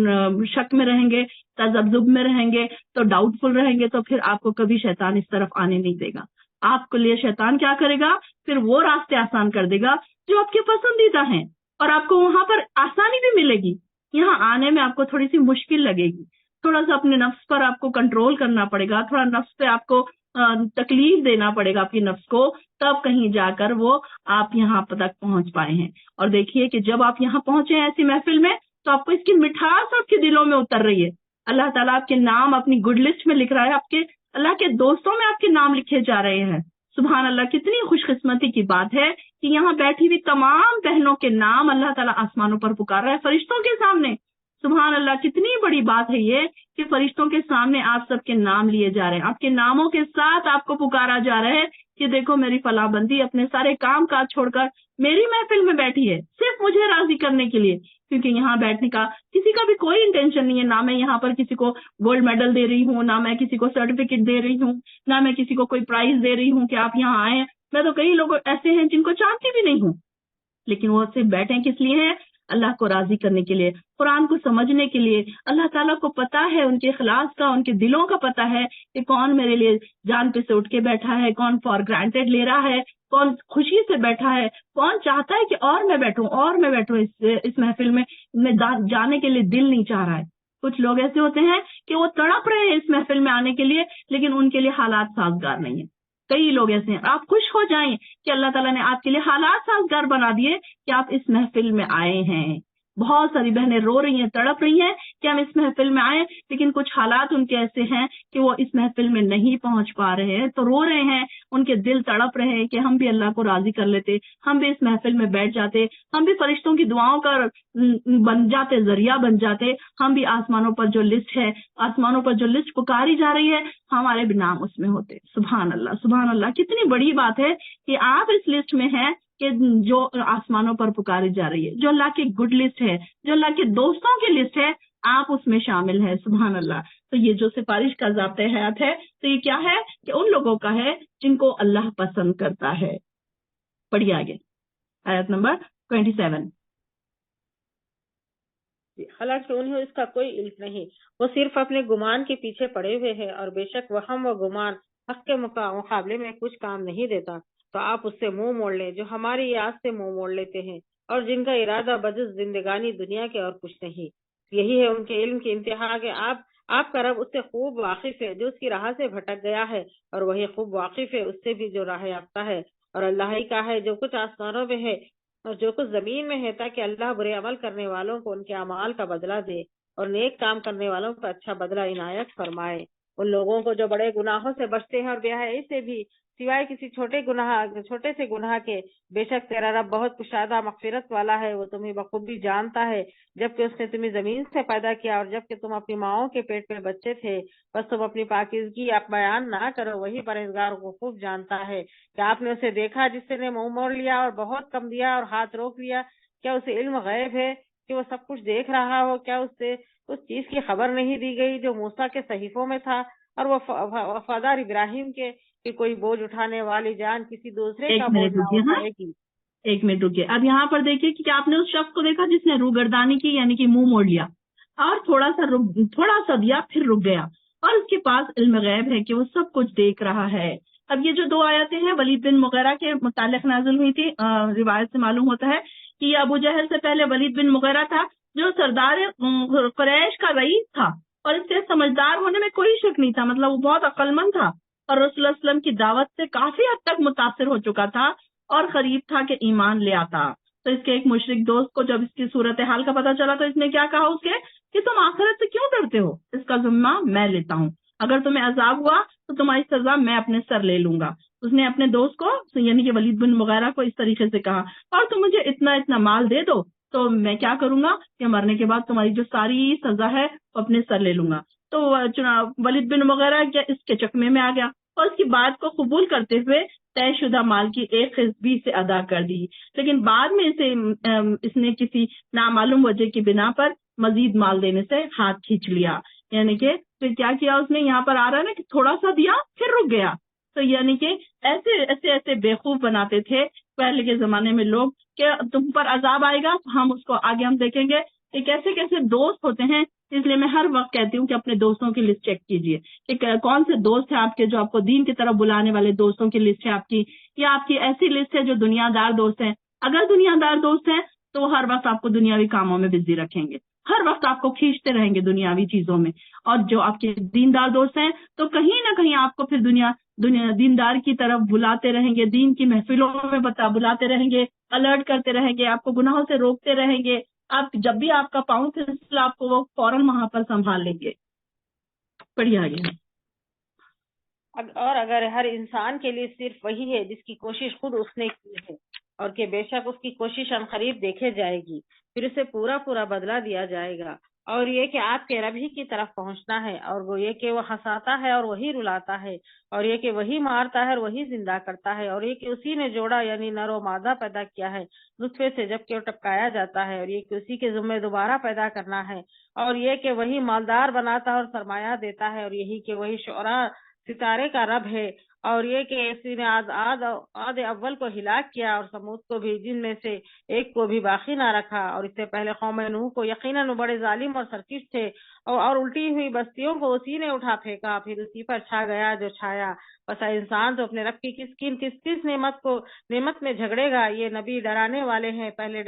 شک میں رہیں گے، تذبذب میں رہیں گے، تو ڈاؤٹ فل رہیں گے، تو پھر آپ کو کبھی شیطان اس طرف آنے نہیں دے گا. آپ کے لیے شیطان کیا کرے گا؟ پھر وہ راستے آسان کر دے گا جو آپ کے پسندیدہ ہیں، اور آپ کو وہاں پر آسانی بھی ملے گی. یہاں آنے میں آپ کو تھوڑی سی مشکل لگے گی، تھوڑا سا اپنے نفس پر آپ کو کنٹرول کرنا پڑے گا، تھوڑا نفس پہ آپ کو تکلیف دینا پڑے گا اپنی نفس کو، تب کہیں جا کر وہ آپ یہاں تک پہنچ پائے ہیں. اور دیکھیے کہ جب آپ یہاں پہنچے ہیں ایسی محفل میں تو آپ کو اس کی مٹھاس آپ کے دلوں میں اتر رہی ہے. اللہ تعالیٰ آپ کے نام اپنی گڈ لسٹ میں لکھ رہا ہے، آپ کے اللہ کے دوستوں میں آپ کے نام لکھے جا رہے ہیں. سبحان اللہ، کتنی خوش قسمتی کی بات ہے کہ یہاں بیٹھی ہوئی تمام بہنوں کے نام اللہ تعالیٰ آسمانوں پر پکار رہا ہے فرشتوں کے سامنے. سبحان اللہ، کتنی بڑی بات ہے یہ کہ فرشتوں کے سامنے آپ سب کے نام لیے جا رہے ہیں، آپ کے ناموں کے ساتھ آپ کو پکارا جا رہا ہے کہ دیکھو میری فلاں بندی اپنے سارے کام کاج چھوڑ کر میری محفل میں بیٹھی ہے صرف مجھے راضی کرنے کے لیے. کیونکہ یہاں بیٹھنے کا کسی کا بھی کوئی انٹینشن نہیں ہے، نہ میں یہاں پر کسی کو گولڈ میڈل دے رہی ہوں، نہ میں کسی کو سرٹیفکیٹ دے رہی ہوں، نہ میں کسی کو کوئی پرائز دے رہی ہوں کہ آپ یہاں آئے. میں تو کئی لوگ ایسے ہیں جن کو جانتی بھی نہیں ہوں، لیکن وہ صرف بیٹھے کس لیے ہیں؟ اللہ کو راضی کرنے کے لیے, قرآن کو سمجھنے کے لیے. اللہ تعالیٰ کو پتا ہے ان کے اخلاص کا, ان کے دلوں کا پتا ہے کہ کون میرے لیے جان پہ سے اٹھ کے بیٹھا ہے, کون فار گرانٹیڈ لے رہا ہے, کون خوشی سے بیٹھا ہے, کون چاہتا ہے کہ اور میں بیٹھوں اس محفل میں جانے کے لیے دل نہیں چاہ رہا ہے. کچھ لوگ ایسے ہوتے ہیں کہ وہ تڑپ رہے ہیں اس محفل میں آنے کے لیے, لیکن ان کے لیے حالات سازگار نہیں ہیں. کئی لوگ ایسے ہیں. آپ خوش ہو جائیں کہ اللہ تعالیٰ نے آپ کے لیے حالات سازگار بنا دیے کہ آپ اس محفل میں آئے ہیں. بہت ساری بہنیں رو رہی ہیں, تڑپ رہی ہیں کہ ہم اس محفل میں آئے, لیکن کچھ حالات ان کے ایسے ہیں کہ وہ اس محفل میں نہیں پہنچ پا رہے ہیں, تو رو رہے ہیں. ان کے دل تڑپ رہے ہیں کہ ہم بھی اللہ کو راضی کر لیتے, ہم بھی اس محفل میں بیٹھ جاتے, ہم بھی فرشتوں کی دعاؤں کا بن جاتے, ذریعہ بن جاتے, ہم بھی آسمانوں پر جو لسٹ پکاری جا رہی ہے ہمارے بھی نام اس میں ہوتے. سبحان اللہ, سبحان اللہ. کتنی بڑی بات ہے کہ آپ اس لسٹ میں ہیں کہ جو آسمانوں پر پکاری جا رہی ہے, جو اللہ کی گڈ لسٹ ہے, جو اللہ کے دوستوں کی لسٹ ہے, آپ اس میں شامل ہیں. سبحان اللہ. تو یہ جو سفارش کا ضابطۂ حیات ہے, تو یہ کیا ہے کہ ان لوگوں کا ہے جن کو اللہ پسند کرتا ہے. پڑھیے آگے آیت نمبر 27. حالانکہ انہیں اس کا کوئی علم نہیں, وہ صرف اپنے گمان کے پیچھے پڑے ہوئے ہیں, اور بے شک وہم و گمان حق کے مقابلے میں کچھ کام نہیں دیتا. تو آپ اس سے منہ موڑ لیں جو ہماری یاد سے منہ موڑ لیتے ہیں, اور جن کا ارادہ بجز زندگانی دنیا کے اور کچھ نہیں. یہی ہے ان کے علم کی انتہا کہ آپ کا رب اس سے خوب واقف ہے جو اس کی راہ سے بھٹک گیا ہے, اور وہی خوب واقف ہے اس سے بھی جو راہ یافتہ ہے. اور اللہ ہی کا ہے جو کچھ آسمانوں میں ہے اور جو کچھ زمین میں ہے, تاکہ اللہ برے عمل کرنے والوں کو ان کے اعمال کا بدلہ دے اور نیک کام کرنے والوں کو اچھا بدلہ عنایت فرمائے. ان لوگوں کو جو بڑے گناہوں سے بچتے ہیں اور بے حیائی سے بھی, سوائے کسی چھوٹے سے گناہ کے, بے شک تیرا رب بہت کشادہ مغفرت والا ہے. وہ تمہیں بخوبی جانتا ہے جبکہ اس نے تمہیں زمین سے پیدا کیا اور جبکہ تم اپنی ماؤں کے پیٹ میں بچے تھے, بس تم اپنی پاکیزگی بیان نہ کرو. وہی پرہیزگار کو خوب جانتا ہے کہ آپ نے اسے دیکھا جس سے نے منہ موڑ لیا اور بہت کم دیا اور ہاتھ روک لیا. کیا اسے علم غیب ہے کہ وہ سب کچھ دیکھ رہا ہو؟ کیا اس سے اس چیز کی خبر نہیں دی گئی جو موسیٰ کے صحیفوں میں تھا, اور وہ وفادار ابراہیم کے کہ کوئی بوجھ اٹھانے والی جان کسی دوسرے کا بوجھ نہ اٹھائے گی. ایک منٹ رکیے. اب یہاں پر دیکھیے کہ آپ نے اس شخص کو دیکھا جس نے روگردانی کی, یعنی کہ منہ موڑ لیا, اور تھوڑا سا دیا پھر رک گیا, اور اس کے پاس علم غیب ہے کہ وہ سب کچھ دیکھ رہا ہے. اب یہ جو 2 آیتیں ہیں ولید بن مغیرہ کے متعلق نازل ہوئی تھی, روایت سے معلوم ہوتا ہے کہ یہ ابو جہل سے پہلے ولید بن مغیرہ تھا جو سردار قریش کا رئیس تھا, اور اس سے سمجھدار ہونے میں کوئی شک نہیں تھا. مطلب وہ بہت عقل مند تھا اور رسول اللہ علیہ وسلم کی دعوت سے کافی حد تک متاثر ہو چکا تھا اور قریب تھا کہ ایمان لے آتا. تو اس کے ایک مشرک دوست کو جب اس کی صورتحال کا پتہ چلا تو اس نے کیا کہا اس کے کہ تم آخرت سے کیوں ڈرتے ہو, اس کا ذمہ میں لیتا ہوں, اگر تمہیں عذاب ہوا تو تمہاری سزا میں اپنے سر لے لوں گا. اس نے اپنے دوست کو یعنی کہ ولید بن مغیرہ کو اس طریقے سے کہا, اور تم مجھے اتنا مال دے دو تو میں کیا کروں گا کہ مرنے کے بعد تمہاری جو ساری سزا ہے وہ اپنے سر لے لوں گا. تو ولید بن مغیرہ اس کے چکمے میں آ گیا اور اس کی بات کو قبول کرتے ہوئے طے شدہ مال کی 1/20 سے ادا کر دی. لیکن بعد میں اس نے کسی نامعلوم وجہ کی بنا پر مزید مال دینے سے ہاتھ کھینچ لیا. یعنی کہ پھر کیا کیا اس نے, یہاں پر آ رہا ہے نا کہ تھوڑا سا دیا پھر رک گیا. تو یعنی کہ ایسے بیوقوف بناتے تھے پہلے کے زمانے میں لوگ کہ تم پر عذاب آئے گا, ہم اس کو آگے ہم دیکھیں گے کہ کیسے دوست ہوتے ہیں. اس لیے میں ہر وقت کہتی ہوں کہ اپنے دوستوں کی لسٹ چیک کیجئے کہ کون سے دوست ہیں آپ کے جو آپ کو دین کی طرف بلانے والے دوستوں کی لسٹ ہے آپ کی, یا آپ کی ایسی لسٹ ہے جو دنیا دار دوست ہیں. اگر دنیا دار دوست ہیں تو وہ ہر وقت آپ کو دنیاوی کاموں میں بزی رکھیں گے, ہر وقت آپ کو کھینچتے رہیں گے دنیاوی چیزوں میں. اور جو آپ کے دیندار دوست ہیں تو کہیں نہ کہیں آپ کو پھر دنیا دیندار کی طرف بلاتے رہیں گے, دین کی محفلوں میں بلاتے رہیں گے, الرٹ کرتے رہیں گے, آپ کو گناہوں سے روکتے رہیں گے. آپ جب بھی آپ کا پاؤں پھسلا آپ کو وہ فوراً وہاں پر سنبھال لیں گے. پڑھیے آگے. اور اگر ہر انسان کے لیے صرف وہی ہے جس کی کوشش خود اس نے کی ہے, اور کہ بے شک اس کی کوشش عنقریب دیکھے جائے گی, پھر اسے پورا بدلہ دیا جائے گا. اور یہ کہ آپ کے رب ہی کی طرف پہنچنا ہے, اور وہ یہ کہ وہ ہنساتا ہے اور وہی رلاتا ہے, اور یہ کہ وہی مارتا ہے اور وہی زندہ کرتا ہے, اور یہ کہ اسی نے جوڑا یعنی نر و مادہ پیدا کیا ہے نطفے سے جب کہ وہ ٹپکایا جاتا ہے, اور یہ کہ اسی کے ذمہ دوبارہ پیدا کرنا ہے, اور یہ کہ وہی مالدار بناتا ہے اور سرمایہ دیتا ہے, اور یہی کہ وہی شعراء ستارے کا رب ہے, اور یہ کہ اسی نے عاد اول کو ہلاک کیا اور سمود کو بھی، جن میں سے ایک کو بھی باقی نہ رکھا، اور اس سے پہلے قوم نوح کو یقیناً بڑے ظالم اور سرکش تھے، اور الٹی ہوئی بستیوں کو اسی نے اٹھا پھینکا، پھر اسی پر چھا گیا جو چھایا۔ بس انسان تو اپنے رب کی کس نعمت میں جھگڑے گا۔ یہ نبی ڈرانے والے ہیں، پہلے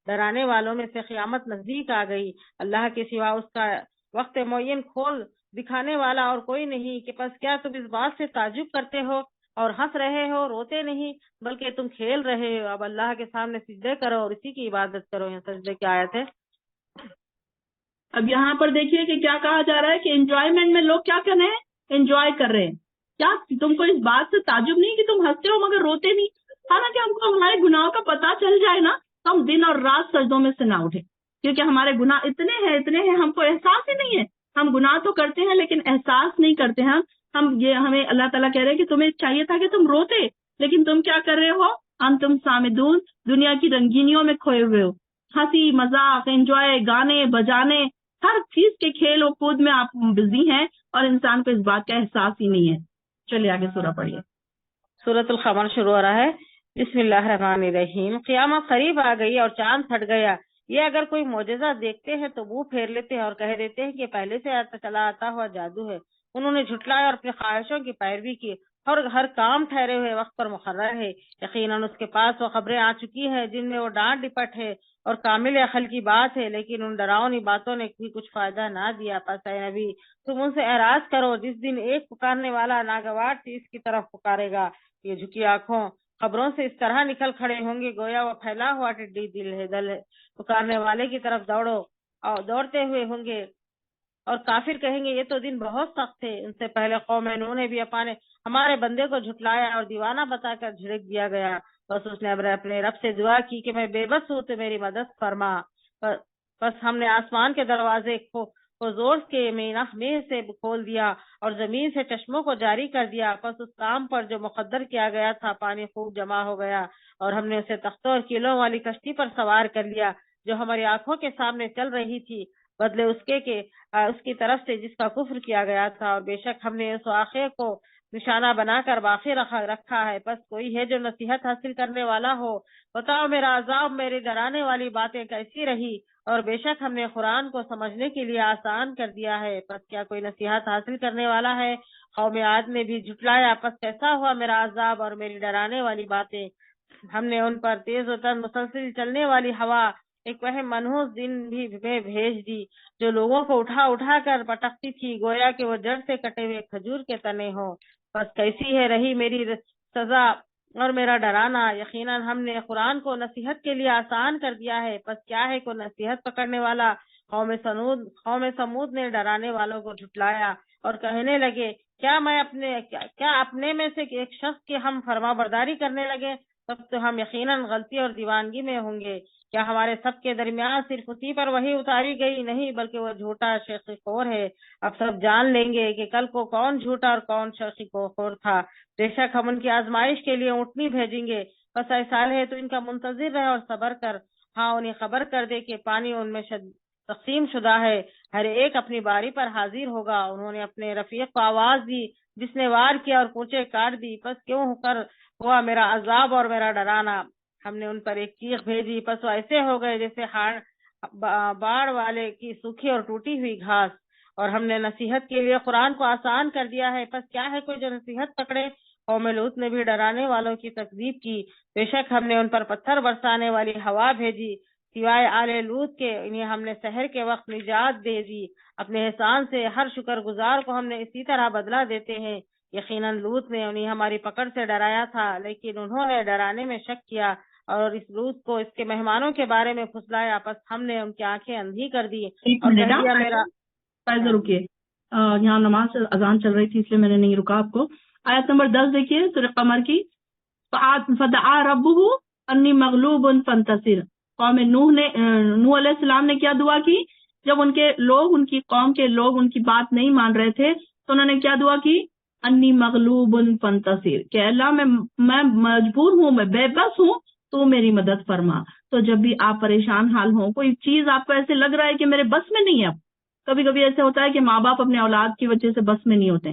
ڈرانے والوں میں سے قیامت نزدیک آ گئی، اللہ کے سوا اس کا وقت معین کھول دکھانے والا اور کوئی نہیں، کہ پس کیا تم اس بات سے تعجب کرتے ہو اور ہنس رہے ہو، روتے نہیں، بلکہ تم کھیل رہے ہو۔ اب اللہ کے سامنے سجدے کرو اور اسی کی عبادت کرو۔ یہ سجدے کی آیت ہے۔ اب یہاں پر دیکھیے کہ کیا کہا جا رہا ہے کہ انجوائمنٹ میں لوگ کیا کر رہے ہیں، انجوائے کر رہے ہیں۔ کیا تم کو اس بات سے تعجب نہیں کہ تم ہنستے ہو مگر روتے نہیں؟ حالانکہ ہم کو ہمارے گناہوں کا پتہ چل جائے نا، ہم دن اور رات سجدوں میں سے نہ اٹھے، کیونکہ ہمارے گناہ اتنے ہیں ہم کو احساس ہی نہیں ہے۔ ہم گناہ تو کرتے ہیں لیکن احساس نہیں کرتے ہیں۔ ہمیں اللہ تعالیٰ کہہ رہے ہیں کہ تمہیں چاہیے تھا کہ تم روتے، لیکن تم کیا کر رہے ہو؟ تم سامدون، دنیا کی رنگینیوں میں کھوئے ہوئے ہو، ہنسی مذاق، انجوائے، گانے بجانے، ہر چیز کے کھیل و کود میں آپ بزی ہیں، اور انسان کو اس بات کا احساس ہی نہیں ہے۔ چلیے آگے سورہ پڑھیے۔ سورۃ القمر شروع ہو رہا ہے۔ بسم اللہ الرحمن الرحیم۔ قیامت قریب آ گئی اور چاند پھٹ گیا۔ یہ اگر کوئی معجزہ دیکھتے ہیں تو منہ پھیر لیتے ہیں اور کہہ دیتے ہیں کہ پہلے سے چلا آتا ہوا جادو ہے۔ انہوں نے جھٹلایا اور اپنی خواہشوں کی پیروی کی، اور ہر کام ٹھہرے ہوئے وقت پر مقرر ہے۔ یقیناً اس کے پاس وہ خبریں آ چکی ہیں جن میں وہ ڈانٹ ڈپٹ ہے اور کامل عقل کی بات ہے، لیکن ان ڈراؤنی باتوں نے بھی کچھ فائدہ نہ دیا۔ پس اے نبی تم ان سے اعراض کرو جس دن ایک پکارنے والا ناگوار چیز کی طرف پکارے گا۔ یہ جھکی آنکھوں خبروں سے اس طرح نکل کھڑے ہوں گے گویا وہ پھیلا ہوا ٹڈی دل ہے۔ پکارنے والے کی طرف دوڑتے ہوئے ہوں گے، اور کافر کہیں گے یہ تو دن بہت سخت تھے۔ ان سے پہلے قوم نوح نے بھی ہمارے بندے کو جھٹلایا اور دیوانہ بتا کر جھڑک دیا گیا۔ بس اس نے اپنے رب سے دعا کی کہ میں بے بس ہوں تو میری مدد فرما۔ بس ہم نے آسمان کے دروازے کو زور کے میں سے کھول دیا اور زمین سے چشموں کو جاری کر دیا۔ پس اس کام پر جو مقدر کیا گیا تھا پانی خوب جمع ہو گیا، اور ہم نے اسے تختوں اور کیلوں والی کشتی پر سوار کر لیا جو ہماری آنکھوں کے سامنے چل رہی تھی، بدلے اس کی طرف سے جس کا کفر کیا گیا تھا، اور بے شک ہم نے اس واقعے کو نشانہ بنا کر باقی رکھا ہے۔ بس کوئی ہے جو نصیحت حاصل کرنے والا ہو؟ بتاؤ میرا عذاب، میری ڈرانے والی باتیں کیسی رہی؟ اور بے شک ہم نے قرآن کو سمجھنے کے لیے آسان کر دیا ہے۔ پس کیا کوئی نصیحت حاصل کرنے والا ہے؟ قوم عاد نے بھی جھٹلایا، پس کیسا ہوا میرا عذاب اور میری ڈرانے والی باتیں؟ ہم نے ان پر تیز و تند مسلسل چلنے والی ہوا ایک وہم منحوس دن بھی بھیج دی جو لوگوں کو اٹھا کر پٹکتی تھی، گویا کہ وہ جڑ سے کٹے ہوئے کھجور کے تنے ہوں۔ بس کیسی ہے رہی میری سزا اور میرا ڈرانا؟ یقیناً ہم نے قرآن کو نصیحت کے لیے آسان کر دیا ہے۔ پس کیا ہے کوئی نصیحت پکڑنے والا؟ قوم سمود نے ڈرانے والوں کو جھٹلایا اور کہنے لگے کیا اپنے میں سے ایک شخص کی ہم فرما برداری کرنے لگے؟ تب تو ہم یقیناً غلطی اور دیوانگی میں ہوں گے۔ کیا ہمارے سب کے درمیان صرف اسی پر وحی اتاری گئی؟ نہیں، بلکہ وہ جھوٹا شیخ خور ہے۔ اب سب جان لیں گے کہ کل کو کون جھوٹا اور کون شیخ خور تھا۔ بے شک ہم ان کی آزمائش کے لیے اونٹنی بھیجیں گے، بس ایسا ہے تو ان کا منتظر رہے اور صبر کر۔ ہاں انہیں خبر کر دے کہ پانی ان میں تقسیم شدہ ہے، ہر ایک اپنی باری پر حاضر ہوگا۔ انہوں نے اپنے رفیق کو آواز دی جس نے وار کیا اور پونچھیں کاٹ دی، پس کیوں ہوا میرا عذاب اور میرا ڈرانا؟ ہم نے ان پر ایک چیخ بھیجی، پس وہ ایسے ہو گئے جیسے باڑ والے کی سوکھی اور ٹوٹی ہوئی گھاس۔ اور ہم نے نصیحت کے لیے قرآن کو آسان کر دیا ہے، پس کیا ہے کوئی جو نصیحت پکڑے؟ قوم لوط نے بھی ڈرانے والوں کی تکذیب کی، بے شک ہم نے ان پر پتھر برسانے والی ہوا بھیجی، سوائے آل لوط کے انہیں ہم نے سحر کے وقت نجات دے دی۔ اپنے احسان سے ہر شکر گزار کو ہم نے اسی طرح بدلہ دیتے ہیں۔ یقیناً لوط نے انہیں ہماری پکڑ سے ڈرایا تھا، لیکن انہوں نے ڈرانے میں شک کیا اور اس لوط کو اس کے مہمانوں کے بارے میں پھسلایا، پس ہم نے ان کی آنکھیں اندھی کر دی اور کہہ دیا میرا رکیے، یہاں نماز اذان چل رہی تھی اس لیے میں نے نہیں رکا آپ کو۔ آیت نمبر 10 دیکھیے سورہ قمر کی۔ فدعا ربہ انی مغلوب فانتصر۔ قوم نوح علیہ السلام نے کیا دعا کی؟ جب ان کے لوگ، ان کی قوم کے لوگ ان کی بات نہیں مان رہے تھے تو انہوں نے کیا دعا کی؟ انی مغلوب فانتصر، کہ اللہ میں مجبور ہوں، میں بے بس ہوں، تو میری مدد فرما۔ تو جب بھی آپ پریشان حال ہوں، کوئی چیز آپ کو ایسے لگ رہا ہے کہ میرے بس میں نہیں ہے، کبھی کبھی ایسے ہوتا ہے کہ ماں باپ اپنے اولاد کی وجہ سے بس میں نہیں ہوتے،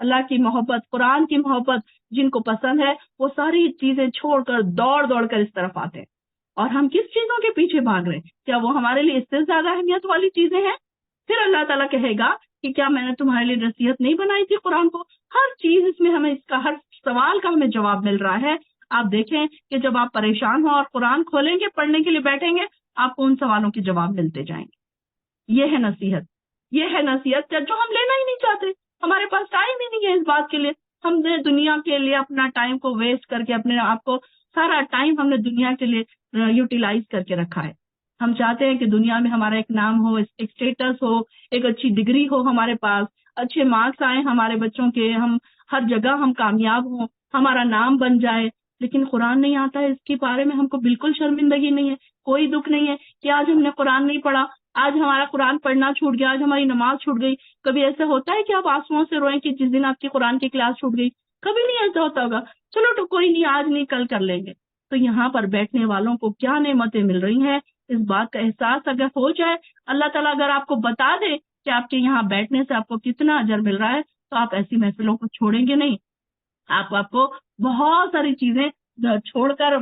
اللہ کی محبت, قرآن کی محبت جن کو پسند ہے وہ ساری چیزیں چھوڑ کر دوڑ دوڑ کر اس طرف آتے ہیں. اور ہم کس چیزوں کے پیچھے بھاگ رہے ہیں؟ کیا وہ ہمارے لیے اس سے زیادہ اہمیت والی چیزیں ہیں؟ پھر اللہ تعالیٰ کہے گا کہ کیا میں نے تمہارے لیے نصیحت نہیں بنائی تھی قرآن کو؟ ہر چیز اس میں ہمیں, اس کا ہر سوال کا ہمیں جواب مل رہا ہے. آپ دیکھیں کہ جب آپ پریشان ہوں اور قرآن کھولیں گے, پڑھنے کے لیے بیٹھیں گے, آپ کو ان سوالوں کے جواب ملتے جائیں گے. یہ ہے نصیحت, یہ ہے نصیحت جو ہم لینا ہی نہیں چاہتے. ہمارے پاس ٹائم ہی نہیں ہے اس بات کے لیے. ہم نے دنیا کے لیے اپنا ٹائم کو ویسٹ کر کے, اپنے آپ کو سارا ٹائم ہم نے دنیا کے لیے یوٹیلائز کر کے رکھا ہے. ہم چاہتے ہیں کہ دنیا میں ہمارا ایک نام ہو, ایک اسٹیٹس ہو, ایک اچھی ڈگری ہو ہمارے پاس, اچھے مارکس آئیں ہمارے بچوں کے, ہم ہر جگہ ہم کامیاب ہوں, ہمارا نام بن جائے. لیکن قرآن نہیں آتا ہے اس کے بارے میں, ہم کو بالکل شرمندگی نہیں ہے, کوئی دکھ نہیں ہے کہ آج ہم نے قرآن نہیں پڑھا, آج ہمارا قرآن پڑھنا چھوٹ گیا, آج ہماری نماز چھوٹ گئی. کبھی ایسا ہوتا ہے کہ آپ آنسوؤں سے روئیں کہ جس دن آپ کی قرآن کی کلاس چھوٹ گئی؟ کبھی نہیں ایسا ہوتا ہوگا. چلو تو کوئی نہیں, آج نہیں کل کر لیں گے. تو یہاں پر بیٹھنے والوں کو کیا نعمتیں مل رہی ہیں, اس بات کا احساس اگر ہو جائے, اللہ تعالیٰ اگر آپ کو بتا دے کہ آپ کے یہاں بیٹھنے سے آپ کو کتنا اجر مل رہا ہے, تو آپ ایسی محفلوں کو چھوڑیں گے نہیں. آپ کو بہت ساری چیزیں چھوڑ کر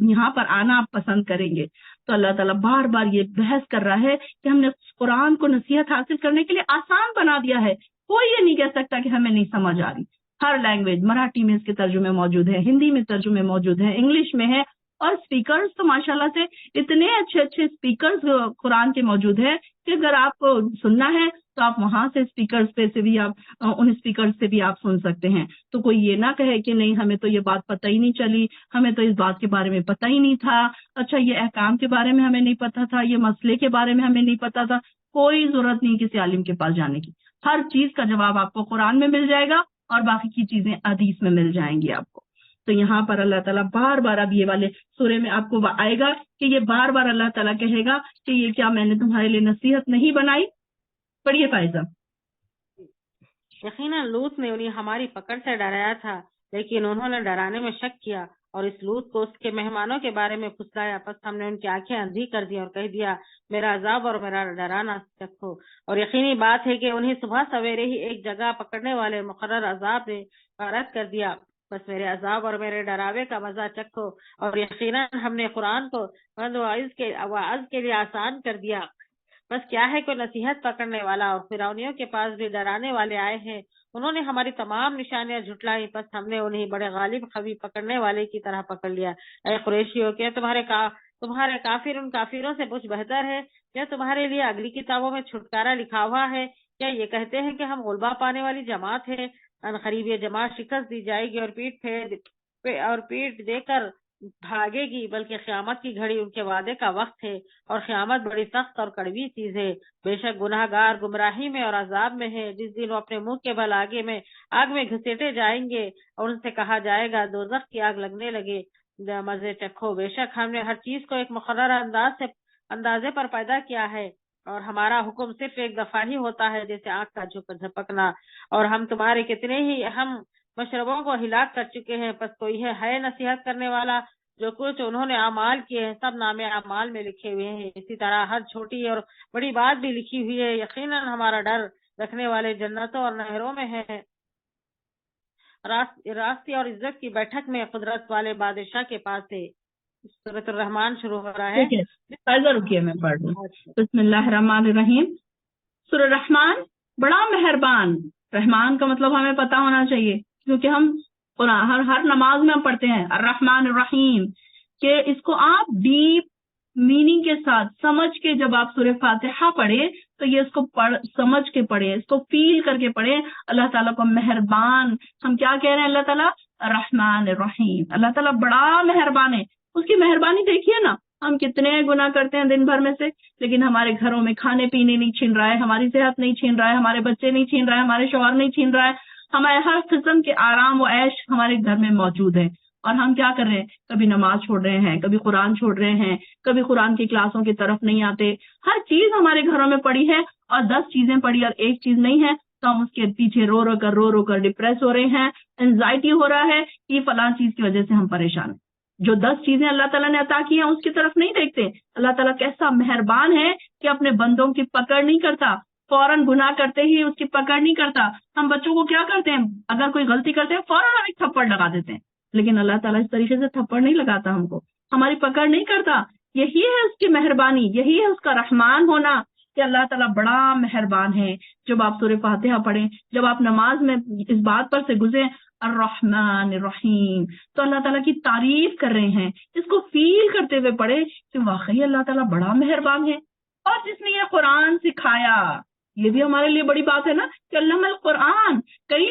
یہاں پر آنا آپ پسند کریں گے. تو اللہ تعالیٰ بار بار یہ بحث کر رہا ہے کہ ہم نے قرآن کو نصیحت حاصل کرنے کے لیے آسان بنا دیا ہے. کوئی یہ نہیں کہہ سکتا کہ ہمیں نہیں سمجھ آ رہی. ہر لینگویج, مراٹھی میں اس کے ترجمے موجود ہیں, ہندی میں ترجمے موجود ہیں, انگلش میں ہے, اور اسپیکرز تو ماشاءاللہ سے اتنے اچھے اچھے اسپیکرز قرآن کے موجود ہیں کہ اگر آپ کو سننا ہے تو آپ وہاں سے اسپیکرز پہ سے بھی آپ, ان اسپیکرز سے بھی آپ سن سکتے ہیں. تو کوئی یہ نہ کہے کہ نہیں ہمیں تو یہ بات پتہ ہی نہیں چلی, ہمیں تو اس بات کے بارے میں پتہ ہی نہیں تھا, اچھا یہ احکام کے بارے میں ہمیں نہیں پتہ تھا, یہ مسئلے کے بارے میں ہمیں نہیں پتہ تھا. کوئی ضرورت نہیں کسی عالم کے پاس جانے کی. ہر چیز کا جواب آپ کو قرآن میں مل جائے گا اور باقی کی چیزیں حدیث میں مل جائیں گی آپ کو. تو یہاں پر اللہ تعالیٰ بار بار, اب یہ والے سورے میں آپ کو آئے گا کہ یہ بار بار اللہ تعالیٰ کہے گا کہ یہ کیا میں نے تمہارے لیے نصیحت نہیں بنائی. پڑھیے فائزہ. یقیناً لوط نے انہیں ہماری پکڑ سے ڈرایا تھا, لیکن انہوں نے ڈرانے میں شک کیا اور اس لوط کو اس کے مہمانوں کے بارے میں پھسلایا. پس ہم نے ان کی آنکھیں اندھی کر دی اور کہہ دیا میرا عذاب اور میرا ڈرانا چکھو. اور یقینی بات ہے کہ انہیں صبح سویرے ہی ایک جگہ پکڑنے والے مقرر عذاب نے غارت کر دیا. بس میرے عذاب اور میرے ڈراوے کا مزہ چکھو. اور یقیناً ہم نے قرآن کو وعظ کے لیے آسان کر دیا. بس کیا ہے کوئی نصیحت پکڑنے والا, اور فرعونیوں کے پاس بھی ڈرانے والے آئے ہیں. انہوں نے ہماری تمام نشانیاں جھٹلائی, پس ہم نے انہیں بڑے غالب خوی پکڑنے والے کی طرح پکڑ لیا. اے قریشیوں, کیا تمہارے کافر ان کافروں سے کچھ بہتر ہے؟ کیا تمہارے لیے اگلی کتابوں میں چھٹکارا لکھا ہوا ہے؟ کیا یہ کہتے ہیں کہ ہم غلبہ پانے والی جماعت ہے؟ عنقریب یہ جماعت شکست دی جائے گی اور پیٹ دے کر بھاگے گی, بلکہ قیامت کی گھڑی ان کے وعدے کا وقت ہے, اور قیامت بڑی سخت اور کڑوی چیز ہے. بے شک گناہ گار گمراہی میں اور عذاب میں ہے, جس دن وہ اپنے منہ کے بل آگ میں گھسیٹے جائیں گے, اور ان سے کہا جائے گا دوزخ کی آگ لگنے لگے, مزے چکھو. بے شک ہم نے ہر چیز کو ایک مقررہ اندازے پر پیدا کیا ہے, اور ہمارا حکم صرف ایک دفعہ ہی ہوتا ہے, جیسے آنکھ کا جھپکنا. اور ہم تمہارے کتنے ہی ہم مشربوں کو ہلاک کر چکے ہیں, پس کوئی ہے نصیحت کرنے والا؟ جو کچھ انہوں نے اعمال کیے ہیں سب نامے اعمال میں لکھے ہوئے ہیں. اسی طرح ہر چھوٹی اور بڑی بات بھی لکھی ہوئی ہے. یقیناً ہمارا ڈر رکھنے والے جنتوں اور نہروں میں ہے, راستی اور عزت کی بیٹھک میں قدرت والے بادشاہ کے پاس ہے. سورۃ الرحمن شروع ہو رہا ہے. فائزہ رکیے میں پڑھ دوں. بسم اللہ الرحمن الرحیم. سورہ رحمان بڑا مہربان. رحمان کا مطلب ہمیں پتا ہونا چاہیے, کیونکہ ہم ہر نماز میں ہم پڑھتے ہیں الرحمن الرحیم, کہ اس کو آپ ڈیپ میننگ کے ساتھ سمجھ کے جب آپ سورہ فاتحہ پڑھے تو یہ اس کو سمجھ کے پڑھے, اس کو فیل کر کے پڑھے. اللہ تعالیٰ کو مہربان, ہم کیا کہہ رہے ہیں, اللہ تعالیٰ الرحمن الرحیم, اللہ تعالیٰ بڑا مہربان ہے. اس کی مہربانی دیکھیے نا, ہم کتنے گناہ کرتے ہیں دن بھر میں سے, لیکن ہمارے گھروں میں کھانے پینے نہیں چھین رہا ہے, ہماری صحت نہیں چھین رہا ہے, ہمارے بچے نہیں چھین رہا ہے, ہمارے شوہر نہیں چھین رہا ہے, ہمارے ہر قسم کے آرام و عیش ہمارے گھر میں موجود ہے. اور ہم کیا کر رہے ہیں, کبھی نماز چھوڑ رہے ہیں, کبھی قرآن چھوڑ رہے ہیں, کبھی قرآن کی کلاسوں کی طرف نہیں آتے. ہر چیز ہمارے گھروں میں پڑی ہے, اور 10 چیزیں پڑی اور ایک چیز نہیں ہے, تو ہم اس کے پیچھے رو رو کر ڈپریس ہو رہے ہیں, انزائٹی ہو رہا ہے کہ فلاں چیز کی وجہ سے ہم پریشان ہیں. جو 10 چیزیں اللہ تعالیٰ نے عطا کی ہیں اس کی طرف نہیں دیکھتے. اللہ تعالیٰ کیسا مہربان ہے کہ اپنے بندوں کی پکڑ نہیں کرتا, فوراً گناہ کرتے ہی اس کی پکڑ نہیں کرتا. ہم بچوں کو کیا کرتے ہیں, اگر کوئی غلطی کرتے ہیں فوراً ہم ایک تھپڑ لگا دیتے ہیں, لیکن اللہ تعالیٰ اس طریقے سے تھپڑ نہیں لگاتا ہم کو, ہماری پکڑ نہیں کرتا. یہی ہے اس کی مہربانی, یہی ہے اس کا رحمان ہونا کہ اللہ تعالیٰ بڑا مہربان ہے. جب آپ سورہ فاتحہ پڑھیں, جب آپ نماز میں اس بات پر سے گزریں الرحمن الرحیم, تو اللہ تعالیٰ کی تعریف کر رہے ہیں, اس کو فیل کرتے ہوئے پڑھے کہ واقعی اللہ تعالیٰ بڑا مہربان ہے. اور جس نے یہ قرآن سکھایا, یہ بھی ہمارے لیے بڑی بات ہے نا کہ علم القرآن.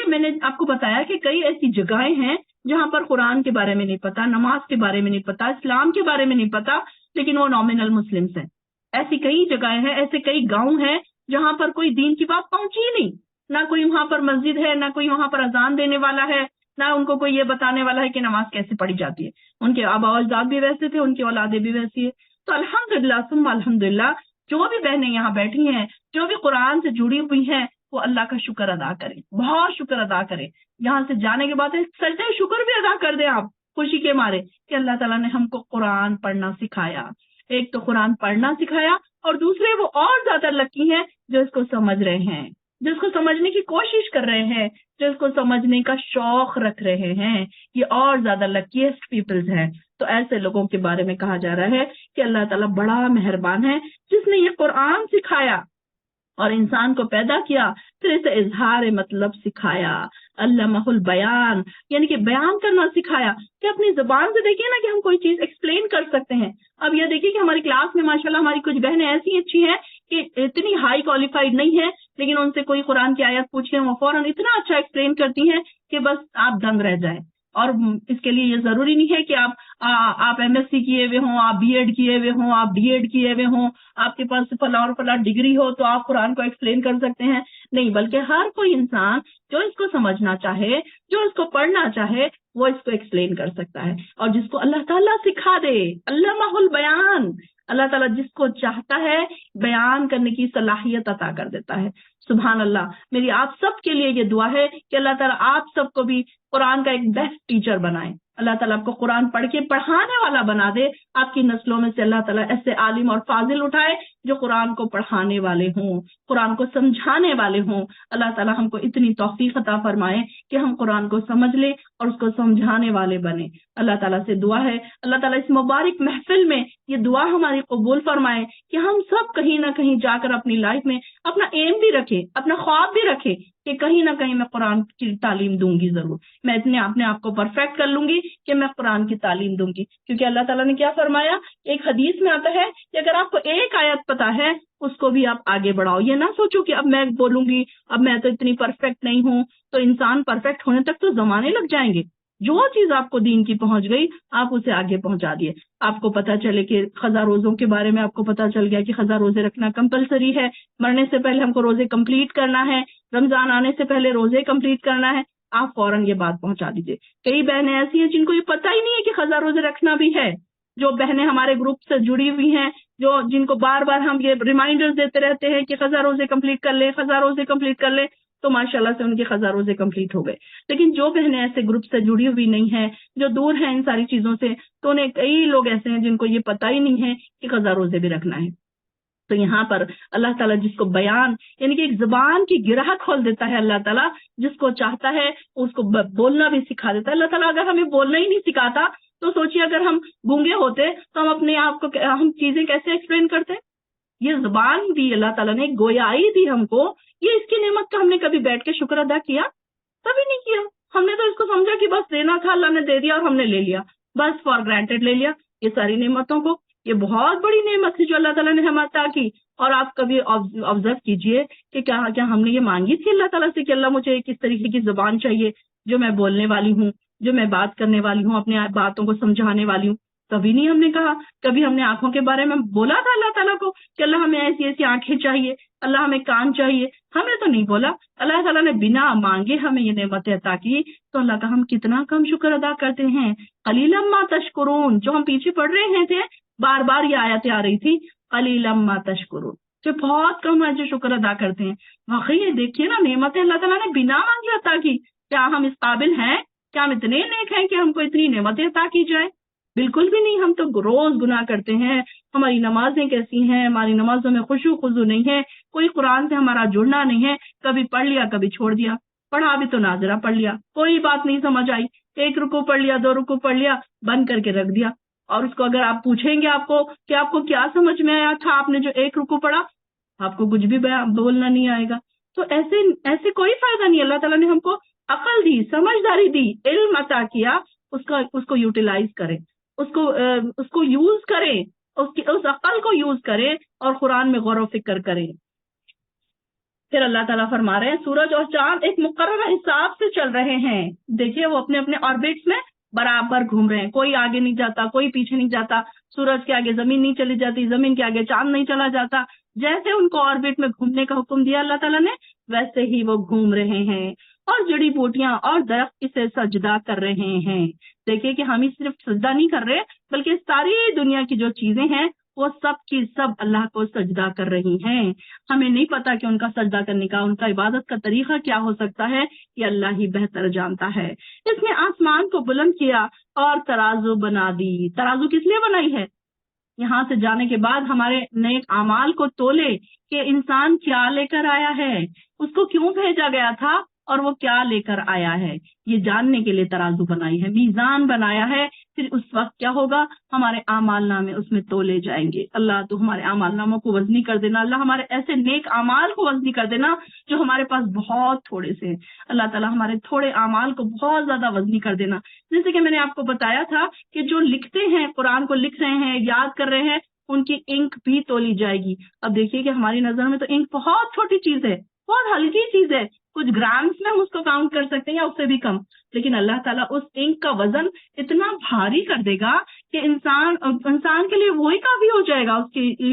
میں نے آپ کو بتایا کہ کئی ایسی جگہیں ہیں جہاں پر قرآن کے بارے میں نہیں پتا, نماز کے بارے میں نہیں پتا, اسلام کے بارے میں نہیں پتا, لیکن وہ نامنل مسلمس ہیں. ایسی کئی جگہیں ہیں, ایسے کئی گاؤں ہیں جہاں پر کوئی دین کی بات پہنچی ہی نہیں, نہ کوئی وہاں پر مسجد ہے, نہ کوئی وہاں پر اذان دینے والا ہے, نہ ان کو کوئی یہ بتانے والا ہے کہ نماز کیسے پڑھی جاتی ہے. ان کے آباء و اجداد بھی ویسے تھے, ان کی اولادیں بھی ویسی ہے. تو الحمدللہ ثم الحمدللہ, جو بھی بہنیں یہاں بیٹھی ہیں, جو بھی قرآن سے جڑی ہوئی ہیں, وہ اللہ کا شکر ادا کریں, بہت شکر ادا کریں. یہاں سے جانے کے بعد سجدہ شکر بھی ادا کر دیں آپ خوشی کے مارے کہ اللہ تعالیٰ نے ہم کو قرآن پڑھنا سکھایا. ایک تو قرآن پڑھنا سکھایا, اور دوسرے وہ اور زیادہ لکی ہیں جو اس کو سمجھ رہے ہیں, جو اس کو سمجھنے کی کوشش کر رہے ہیں, جو اس کو سمجھنے کا شوق رکھ رہے ہیں. یہ اور زیادہ لکیسٹ پیپلز ہیں. تو ایسے لوگوں کے بارے میں کہا جا رہا ہے کہ اللہ تعالیٰ بڑا مہربان ہے جس نے یہ قرآن سکھایا اور انسان کو پیدا کیا, پھر اسے اظہار مطلب سکھایا. علمہ البیان, یعنی کہ بیان کرنا سکھایا, کہ اپنی زبان سے دیکھیے نا کہ ہم کوئی چیز ایکسپلین کر سکتے ہیں. اب یہ دیکھیے کہ ہماری کلاس میں ماشاءاللہ ہماری کچھ بہنیں ایسی اچھی ہیں کہ اتنی ہائی کوالیفائڈ نہیں ہے, لیکن ان سے کوئی قرآن کی آیت پوچھیں وہ فوراً اتنا اچھا ایکسپلین کرتی ہیں کہ بس آپ دنگ رہ جائیں. اور اس کے لیے یہ ضروری نہیں ہے کہ آپ ایم ایس سی کیے ہوئے ہوں, آپ بی ایڈ کیے ہوئے ہوں, آپ ڈی ایڈ کیے ہوئے ہوں, آپ کے پاس فلاں اور فلاں ڈگری ہو تو آپ قرآن کو ایکسپلین کر سکتے ہیں. نہیں, بلکہ ہر کوئی انسان جو اس کو سمجھنا چاہے, جو اس کو پڑھنا چاہے, وہ اس کو ایکسپلین کر سکتا ہے. اور جس کو اللہ تعالیٰ سکھا دے, علمہ البیان, اللہ تعالیٰ جس کو چاہتا ہے بیان کرنے کی صلاحیت عطا کر دیتا ہے. سبحان اللہ. میری آپ سب کے لیے یہ دعا ہے کہ اللہ تعالیٰ آپ سب کو بھی قرآن کا ایک بیسٹ ٹیچر بنائے. اللہ تعالیٰ آپ کو قرآن پڑھ کے پڑھانے والا بنا دے. آپ کی نسلوں میں سے اللہ تعالیٰ ایسے عالم اور فاضل اٹھائے جو قرآن کو پڑھانے والے ہوں, قرآن کو سمجھانے والے ہوں. اللہ تعالیٰ ہم کو اتنی توفیق عطا فرمائے کہ ہم قرآن کو سمجھ لیں اور اس کو سمجھانے والے بنے. اللہ تعالیٰ سے دعا ہے اللہ تعالیٰ اس مبارک محفل میں یہ دعا ہماری قبول فرمائے کہ ہم سب کہیں نہ کہیں جا کر اپنی لائف میں اپنا ایم بھی رکھے, اپنا خواب بھی رکھے کہ کہیں نہ کہیں میں قرآن کی تعلیم دوں گی ضرور. میں اپنے آپ کو پرفیکٹ کر لوں گی کہ میں قرآن کی تعلیم دوں گی. کیونکہ اللہ تعالیٰ نے کیا فرمایا, ایک حدیث میں آتا ہے کہ اگر آپ کو ایک آیت پتا ہے اس کو بھی آپ آگے بڑھاؤ. یہ نہ سوچو کہ اب میں بولوں گی, اب میں تو اتنی پرفیکٹ نہیں ہوں. تو انسان پرفیکٹ ہونے تک تو زمانے لگ جائیں گے. جو چیز آپ کو دین کی پہنچ گئی آپ اسے آگے پہنچا دیے. آپ کو پتا چلے کہ قضا روزوں کے بارے میں آپ کو پتا چل گیا کہ قضا روزے رکھنا کمپلسری ہے, مرنے سے پہلے ہم کو روزے کمپلیٹ کرنا ہے, رمضان آنے سے پہلے روزے کمپلیٹ کرنا ہے. آپ فوراً یہ بات پہنچا دیجیے. کئی بہنیں ایسی ہیں جن کو یہ پتہ ہی نہیں ہے کہ قضا روزے رکھنا بھی ہے. جو بہنیں ہمارے گروپ سے جڑی ہوئی ہیں, جن کو بار بار ہم یہ ریمائنڈر دیتے رہتے ہیں کہ قضا روزے کمپلیٹ کر لیں, قضا روزے کمپلیٹ کر لیں, تو ماشاءاللہ سے ان کے قضا روزے کمپلیٹ ہو گئے. لیکن جو بہنیں ایسے گروپ سے جڑی ہوئی نہیں ہیں, جو دور ہیں ان ساری چیزوں سے, تو انہیں کئی لوگ ایسے ہیں جن کو یہ پتہ ہی نہیں ہے کہ قضا روزے بھی رکھنا ہے. تو یہاں پر اللہ تعالیٰ جس کو بیان یعنی کہ ایک زبان کی گرہ کھول دیتا ہے, اللہ تعالیٰ جس کو چاہتا ہے اس کو بولنا بھی سکھا دیتا ہے. اللہ تعالیٰ اگر ہمیں بولنا ہی نہیں سکھاتا تو سوچیے اگر ہم گونگے ہوتے تو ہم اپنے آپ کو ہم چیزیں کیسے ایکسپلین کرتے. یہ زبان دی اللہ تعالیٰ نے, گویائی دی ہم کو, یہ اس کی نعمت کا ہم نے کبھی بیٹھ کے شکر ادا کیا؟ کبھی نہیں کیا. ہم نے تو اس کو سمجھا کہ بس دینا تھا, اللہ نے دے دیا اور ہم نے لے لیا, بس فار گرانٹیڈ لے لیا یہ ساری نعمتوں کو. یہ بہت بڑی نعمت ہے جو اللہ تعالیٰ نے ہمیں عطا کی. اور آپ کبھی آبزرو کیجئے کہ کیا ہم نے یہ مانگی تھی اللہ تعالیٰ سے کہ اللہ مجھے کس طریقے کی زبان چاہیے جو میں بولنے والی ہوں, جو میں بات کرنے والی ہوں, اپنے باتوں کو سمجھانے والی ہوں. کبھی نہیں ہم نے کہا. کبھی ہم نے آنکھوں کے بارے میں بولا تھا اللہ تعالیٰ کو کہ اللہ ہمیں ایسی ایسی آنکھیں چاہیے, اللہ ہمیں کان چاہیے؟ ہمیں تو نہیں بولا. اللہ تعالیٰ نے بنا مانگے ہمیں یہ نعمتیں عطا کی. تو اللہ کا ہم کتنا کم شکر ادا کرتے ہیں. قلیلا ما تشکرون, جو ہم پیچھے پڑھ رہے تھے, بار بار یہ آیتیں آ رہی تھی, قلیلا ما تشکرون, جو بہت کم ہے جو شکر ادا کرتے ہیں. واقعی یہ دیکھیے نا, نعمتیں اللہ تعالیٰ نے بنا مانگے عطا کی. کیا ہم اس قابل ہیں, کیا ہم اتنے نیک ہیں کہ ہم کو اتنی نعمتیں عطا کی جائے؟ بالکل بھی نہیں. ہم تو روز گناہ کرتے ہیں. ہماری نمازیں کیسی ہیں, ہماری نمازوں میں خشوع خضوع نہیں ہے, کوئی قرآن سے ہمارا جڑنا نہیں ہے, کبھی پڑھ لیا کبھی چھوڑ دیا, پڑھا بھی تو ناظرہ پڑھ لیا, کوئی بات نہیں سمجھ آئی, ایک رکوع پڑھ لیا, 2 رکوع پڑھ لیا, بند کر کے رکھ دیا. اور اس کو اگر آپ پوچھیں گے آپ کو کہ آپ کو کیا سمجھ میں آیا تھا, آپ نے جو 1 رکوع پڑھا, آپ کو کچھ بھی بولنا نہیں آئے گا. تو ایسے کوئی فائدہ نہیں. اللہ تعالیٰ نے ہم کو عقل دی, سمجھداری دی, علم عطا کیا, اس کو یوٹیلائز کریں, اس کو یوز کریں, اس عقل کو یوز کریں اور قرآن میں غور و فکر کریں. پھر اللہ تعالیٰ فرما رہے ہیں سورج اور چاند ایک مقررہ حساب سے چل رہے ہیں. دیکھیے وہ اپنے اپنے آربٹس میں برابر گھوم رہے ہیں, کوئی آگے نہیں جاتا, کوئی پیچھے نہیں جاتا. سورج کے آگے زمین نہیں چلی جاتی, زمین کے آگے چاند نہیں چلا جاتا. جیسے ان کو آربٹ میں گھومنے کا حکم دیا اللہ تعالیٰ نے, ویسے ہی وہ گھوم رہے ہیں. اور جڑی بوٹیاں اور درخت اسے سجدہ کر رہے ہیں. دیکھیے کہ ہم ہی صرف سجدہ نہیں کر رہے, بلکہ ساری دنیا کی جو چیزیں ہیں وہ سب کی سب اللہ کو سجدہ کر رہی ہیں. ہمیں نہیں پتا کہ ان کا سجدہ کرنے کا, ان کا عبادت کا طریقہ کیا ہو سکتا ہے, یہ اللہ ہی بہتر جانتا ہے. اس نے آسمان کو بلند کیا اور ترازو بنا دی. ترازو کس لیے بنائی ہے؟ یہاں سے جانے کے بعد ہمارے نیک اعمال کو تولے کہ انسان کیا لے کر آیا ہے, اس کو کیوں بھیجا گیا تھا اور وہ کیا لے کر آیا ہے, یہ جاننے کے لیے ترازو بنائی ہے, میزان بنایا ہے. پھر اس وقت کیا ہوگا, ہمارے اعمال نامے اس میں تولے جائیں گے. اللہ تو ہمارے اعمال ناموں کو وزنی کر دینا, اللہ ہمارے ایسے نیک اعمال کو وزنی کر دینا جو ہمارے پاس بہت تھوڑے سے ہیں. اللہ تعالیٰ ہمارے تھوڑے اعمال کو بہت زیادہ وزنی کر دینا. جیسے کہ میں نے آپ کو بتایا تھا کہ جو لکھتے ہیں, قرآن کو لکھ رہے ہیں, یاد کر رہے ہیں, ان کی انک بھی تولی جائے گی. اب دیکھیے کہ ہماری نظر میں تو انک بہت چھوٹی چیز ہے, بہت ہلکی چیز ہے, کچھ گرامز میں ہم اس کو کاؤنٹ کر سکتے ہیں یا اس سے بھی کم, لیکن اللہ تعالیٰ اس انک کا وزن اتنا بھاری کر دے گا کہ انسان کے لیے وہی کافی ہو جائے گا اس کی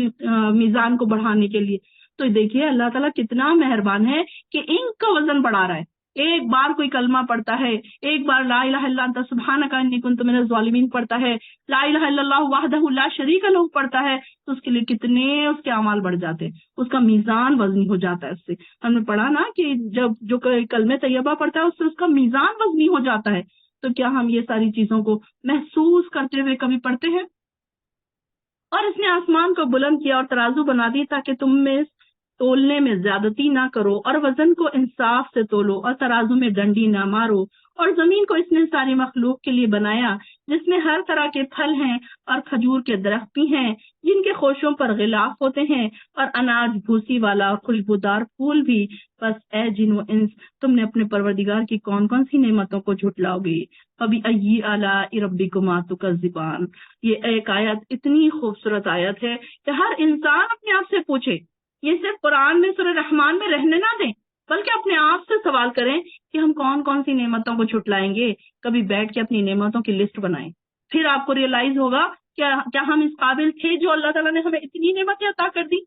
میزان کو بڑھانے کے لیے. تو دیکھیے اللہ تعالیٰ کتنا مہربان ہے کہ انک کا وزن بڑھا رہا ہے. ایک بار کوئی کلمہ پڑھتا ہے, ایک بار لا الہ الا انت سبحانک انی کنت من الظالمین پڑھتا ہے, لا الہ الا اللہ وحدہ لا شریک لہ پڑھتا ہے, تو اس کے لیے کتنے اس کے اعمال بڑھ جاتے ہیں, اس کا میزان وزنی ہو جاتا ہے. اس سے ہم نے پڑھا نا کہ جب جو کلمہ طیبہ پڑھتا ہے اس سے اس کا میزان وزنی ہو جاتا ہے. تو کیا ہم یہ ساری چیزوں کو محسوس کرتے ہوئے کبھی پڑھتے ہیں؟ اور اس نے آسمان کو بلند کیا اور ترازو بنا دی تاکہ تم میں تولنے میں زیادتی نہ کرو اور وزن کو انصاف سے تولو اور ترازو میں ڈنڈی نہ مارو. اور زمین کو اس نے ساری مخلوق کے لیے بنایا جس میں ہر طرح کے پھل ہیں اور کھجور کے درخت بھی ہیں جن کے خوشوں پر غلاف ہوتے ہیں, اور اناج بھوسی والا اور خوشبودار پھول بھی. بس اے جن و انس, تم نے اپنے پروردگار کی کون کون سی نعمتوں کو جھٹلاؤ گے؟ فبأي آلاء ربكما تكذبان. یہ ایک آیت اتنی خوبصورت آیت ہے کہ ہر انسان اپنے آپ سے پوچھے, یہ صرف قرآن میں سورہ رحمان میں رہنے نہ دیں, بلکہ اپنے آپ سے سوال کریں کہ ہم کون کون سی نعمتوں کو جھٹلائیں گے. کبھی بیٹھ کے اپنی نعمتوں کی لسٹ بنائیں, پھر آپ کو ریئلائز ہوگا کیا ہم اس قابل تھے جو اللہ تعالیٰ نے ہمیں اتنی نعمتیں عطا کر دی.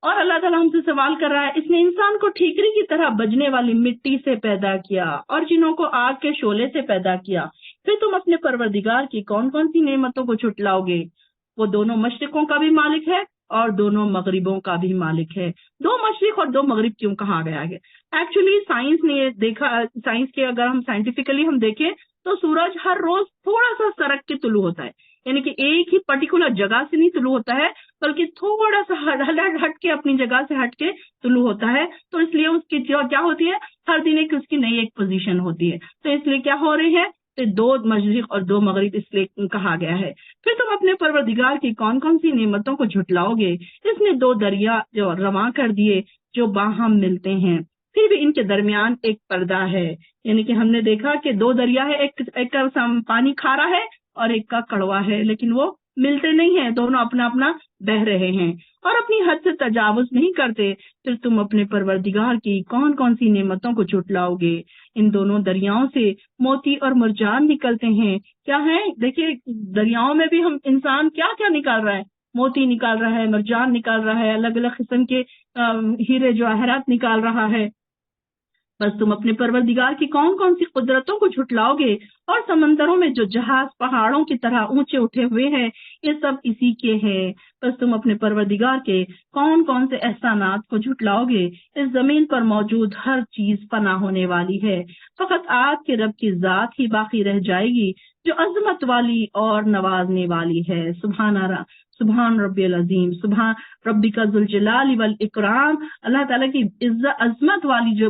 اور اللہ تعالیٰ ہم سے سوال کر رہا ہے, اس نے انسان کو ٹھیکری کی طرح بجنے والی مٹی سے پیدا کیا اور جنوں کو آگ کے شعلے سے پیدا کیا. پھر تم اپنے پروردگار کی کون کون سی نعمتوں کو جھٹلاؤ گے؟ وہ دونوں مشرقوں کا بھی مالک ہے اور دونوں مغربوں کا بھی مالک ہے. 2 مشرق اور 2 مغرب کیوں کہا گیا ہے؟ ایکچولی سائنس نے یہ دیکھا, سائنس کے اگر ہم سائنٹیفکلی ہم دیکھیں تو سورج ہر روز تھوڑا سا سرک کے طلوع ہوتا ہے, یعنی کہ ایک ہی پرٹیکولر جگہ سے نہیں طلوع ہوتا ہے, بلکہ تھوڑا سا ہٹ کے اپنی جگہ سے ہٹ کے طلوع ہوتا ہے. تو اس لیے اس کی کیا ہوتی ہے, ہر دن اس کی نئی ایک پوزیشن ہوتی ہے. تو اس لیے کیا ہو رہی ہے, 2 مشرق اور 2 مغرب اس لیے کہا گیا ہے. پھر تم اپنے پروردگار کی کون کون سی نعمتوں کو جھٹلاؤ گے؟ اس نے 2 دریا جو رواں کر دیے جو باہم ملتے ہیں, پھر بھی ان کے درمیان ایک پردہ ہے. یعنی کہ ہم نے دیکھا کہ 2 دریا ہے, ایک کا پانی کھارا ہے اور ایک کا کڑوا ہے, لیکن وہ ملتے نہیں ہیں, دونوں اپنا اپنا بہ رہے ہیں اور اپنی حد سے تجاوز نہیں کرتے. پھر تم اپنے پروردگار کی کون کون سی نعمتوں کو جھٹلاؤ گے؟ ان دونوں دریاؤں سے موتی اور مرجان نکلتے ہیں. کیا ہے, دیکھیے دریاؤں میں بھی ہم انسان کیا کیا نکال رہا ہے, موتی نکال رہا ہے, مرجان نکال رہا ہے, الگ الگ قسم کے ہیرے جواہرات نکال رہا ہے. بس تم اپنے پروردگار کی کون کون سی قدرتوں کو جھٹلاؤ گے؟ اور سمندروں میں جو جہاز پہاڑوں کی طرح اونچے اٹھے ہوئے ہیں یہ سب اسی کے ہیں. بس تم اپنے پروردگار کے کون کون سے احسانات کو جھٹلاؤ گے؟ اس زمین پر موجود ہر چیز فنا ہونے والی ہے, فقط آپ کے رب کی ذات ہی باقی رہ جائے گی جو عظمت والی اور نوازنے والی ہے. سبحان ربی العظیم، سبحان ربی کا ذوالجلال والاکرام. اللہ تعالیٰ کی عظمت والی جو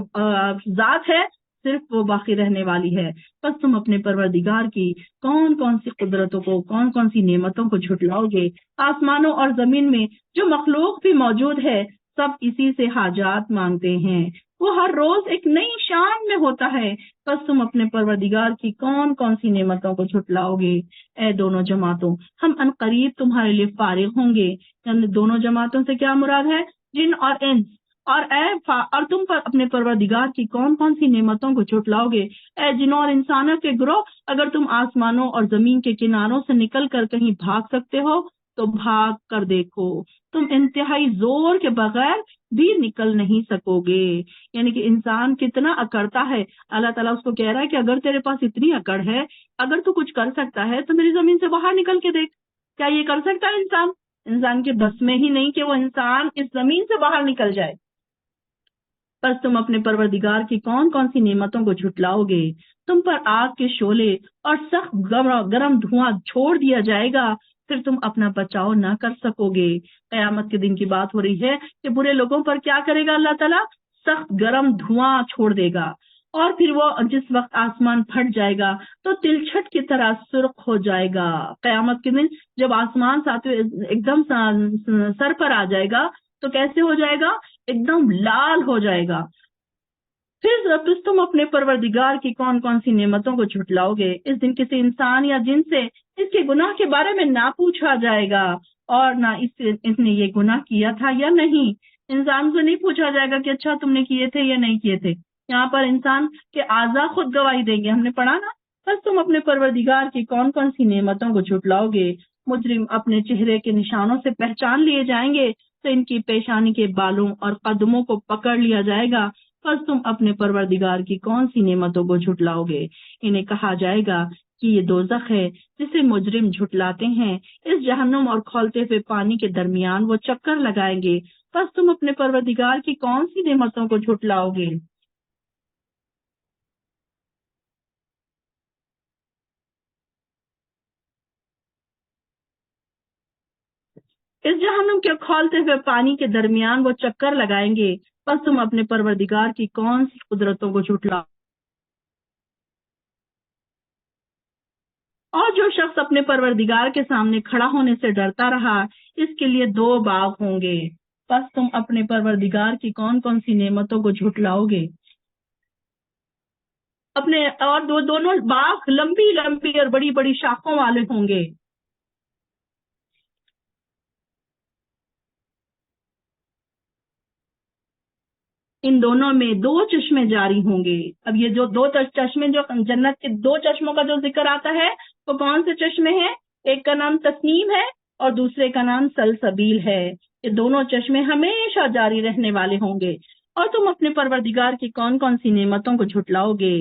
ذات ہے صرف وہ باقی رہنے والی ہے. بس تم اپنے پروردگار کی کون کون سی قدرتوں کو، کون کون سی نعمتوں کو جھٹلاؤ گے. آسمانوں اور زمین میں جو مخلوق بھی موجود ہے سب اسی سے حاجات مانگتے ہیں. وہ ہر روز ایک نئی شان میں ہوتا ہے. بس تم اپنے پروردگار کی کون کون سی نعمتوں کو جھٹلاؤ گے. اے دونوں جماعتوں، ہم عنقریب تمہارے لیے فارغ ہوں گے. یعنی دونوں جماعتوں سے کیا مراد ہے؟ جن اور انس. اور تم پر اپنے پروردگار کی کون کون سی نعمتوں کو جھٹلاؤ گے. اے جنوں اور انسانوں کے گروہ، اگر تم آسمانوں اور زمین کے کناروں سے نکل کر کہیں بھاگ سکتے ہو تو بھاگ کر دیکھو. تم انتہائی زور کے بغیر بھی نکل نہیں سکو گے. یعنی کہ انسان کتنا اکڑتا ہے. اللہ تعالیٰ اس کو کہہ رہا ہے کہ اگر تیرے پاس اتنی اکڑ ہے، اگر تو کچھ کر سکتا ہے تو میری زمین سے باہر نکل کے دیکھ. کیا یہ کر سکتا ہے انسان کے بس میں ہی نہیں کہ وہ انسان اس زمین سے باہر نکل جائے. بس تم اپنے پروردگار کی کون کون سی نعمتوں کو جھٹلاؤ گے. تم پر آگ کے شعلے اور سخت گرم دھواں چھوڑ دیا جائے گا، پھر تم اپنا بچاؤ نہ کر سکو گے. قیامت کے دن کی بات ہو رہی ہے کہ برے لوگوں پر کیا کرے گا اللہ تعالیٰ؟ سخت گرم دھواں چھوڑ دے گا. اور پھر وہ جس وقت آسمان پھٹ جائے گا تو تلچھٹ کی طرح سرخ ہو جائے گا. قیامت کے دن جب آسمان ایک دم سر پر آ جائے گا تو کیسے ہو جائے گا؟ ایک دم لال ہو جائے گا. پھر تم اپنے پروردگار کی کون کون سی نعمتوں کو جھٹلاؤ گے. اس دن کسی انسان یا جن سے اس کے گناہ کے بارے میں نہ پوچھا جائے گا اور نہ اس نے یہ گناہ کیا تھا یا نہیں. انسان سے نہیں پوچھا جائے گا کہ اچھا تم نے کیے تھے یا نہیں کیے تھے. یہاں پر انسان کے اعضاء خود گواہی دیں گے. ہم نے پڑھا نا. بس تم اپنے پروردگار کی کون کون سی نعمتوں کو جھٹلاؤ گے. مجرم اپنے چہرے کے نشانوں سے پہچان لیے جائیں گے تو ان کی پیشانی کے بالوں اور قدموں کو پکڑ لیا جائے گا. بس تم اپنے پروردگار کی کون سی نعمتوں کو جھٹلاؤ گے. انہیں کہا جائے گا کہ یہ دوزخ ہے جسے مجرم جھٹلاتے ہیں. اس جہنم اور کھولتے ہوئے پانی کے درمیان وہ چکر لگائیں گے. بس تم اپنے پروردگار کی کون سی نعمتوں کو جھٹلاؤ گے. اس جہنم کے کھولتے ہوئے پانی کے درمیان وہ چکر لگائیں گے. بس تم اپنے پروردگار کی کون سی قدرتوں کو جھٹلاؤ. اور جو شخص اپنے پروردگار کے سامنے کھڑا ہونے سے ڈرتا رہا اس کے لیے 2 باغ ہوں گے. بس تم اپنے پروردگار کی کون کون سی نعمتوں کو جھٹلاؤ گے. اور دونوں باغ لمبی لمبی اور بڑی بڑی شاخوں والے ہوں گے. ان دونوں میں 2 چشمے جاری ہوں گے. اب یہ جو 2 چشمے، جو جنت کے 2 چشموں کا جو ذکر آتا ہے وہ کون سے چشمے ہیں؟ ایک کا نام تسنیم ہے اور دوسرے کا نام سلسبیل ہے. یہ دونوں چشمے ہمیشہ جاری رہنے والے ہوں گے. اور تم اپنے پروردگار کی کون کون سی نعمتوں کو جھٹلاؤ گے.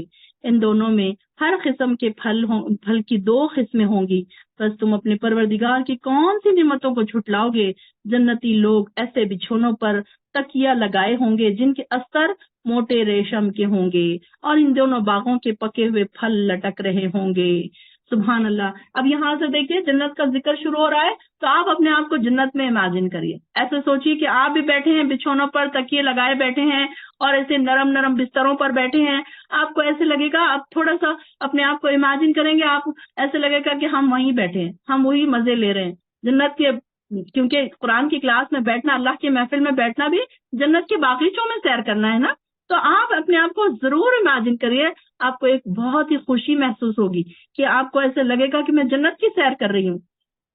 ان دونوں میں ہر قسم کے پھل کی 2 قسمیں ہوں گی. بس تم اپنے پروردگار کی کون سی نعمتوں کو جھٹلاؤ گے. جنتی لوگ ایسے بچھونوں پر تکیا لگائے ہوں گے جن کے استر موٹے ریشم کے ہوں گے اور ان دونوں باغوں کے پکے ہوئے پھل لٹک رہے ہوں گے. سبحان اللہ. اب یہاں سے دیکھیے جنت کا ذکر شروع ہو رہا ہے تو آپ اپنے آپ کو جنت میں امیجن کریے. ایسے سوچیے کہ آپ بھی بیٹھے ہیں بچھونوں پر تکیے لگائے بیٹھے ہیں اور ایسے نرم نرم بستروں پر بیٹھے ہیں. آپ کو ایسے لگے گا، آپ تھوڑا سا اپنے آپ کو امیجن کریں گے، آپ ایسے لگے گا کہ ہم وہیں بیٹھے ہیں، ہم وہی مزے لے رہے ہیں جنت کے. کیونکہ قرآن کی کلاس میں بیٹھنا، اللہ کی محفل میں بیٹھنا بھی جنت کے باغیچوں میں سیر کرنا ہے نا. تو آپ اپنے آپ کو ضرور امیجن کریے. آپ کو ایک بہت ہی خوشی محسوس ہوگی کہ آپ کو ایسے لگے گا کہ میں جنت کی سیر کر رہی ہوں.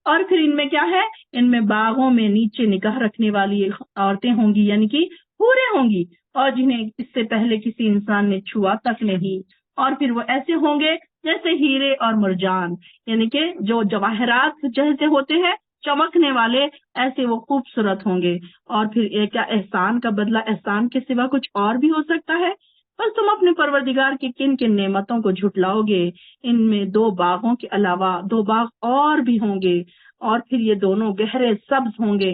اور پھر ان میں کیا ہے؟ ان میں باغوں میں نیچے نگاہ رکھنے والی عورتیں ہوں گی، یعنی کہ حوریں ہوں گی، اور جنہیں اس سے پہلے کسی انسان نے چھوا تک نہیں. اور پھر وہ ایسے ہوں گے جیسے ہیرے اور مرجان، یعنی کہ جو جواہرات جیسے ہوتے ہیں چمکنے والے، ایسے وہ خوبصورت ہوں گے. اور پھر کیا احسان کا بدلہ احسان کے سوا کچھ اور بھی ہو سکتا ہے. بس تم اپنے پروردگار کی کن کن نعمتوں کو جھٹلاؤ گے. ان میں 2 باغوں کے علاوہ 2 باغ اور بھی ہوں گے، اور پھر یہ دونوں گہرے سبز ہوں گے.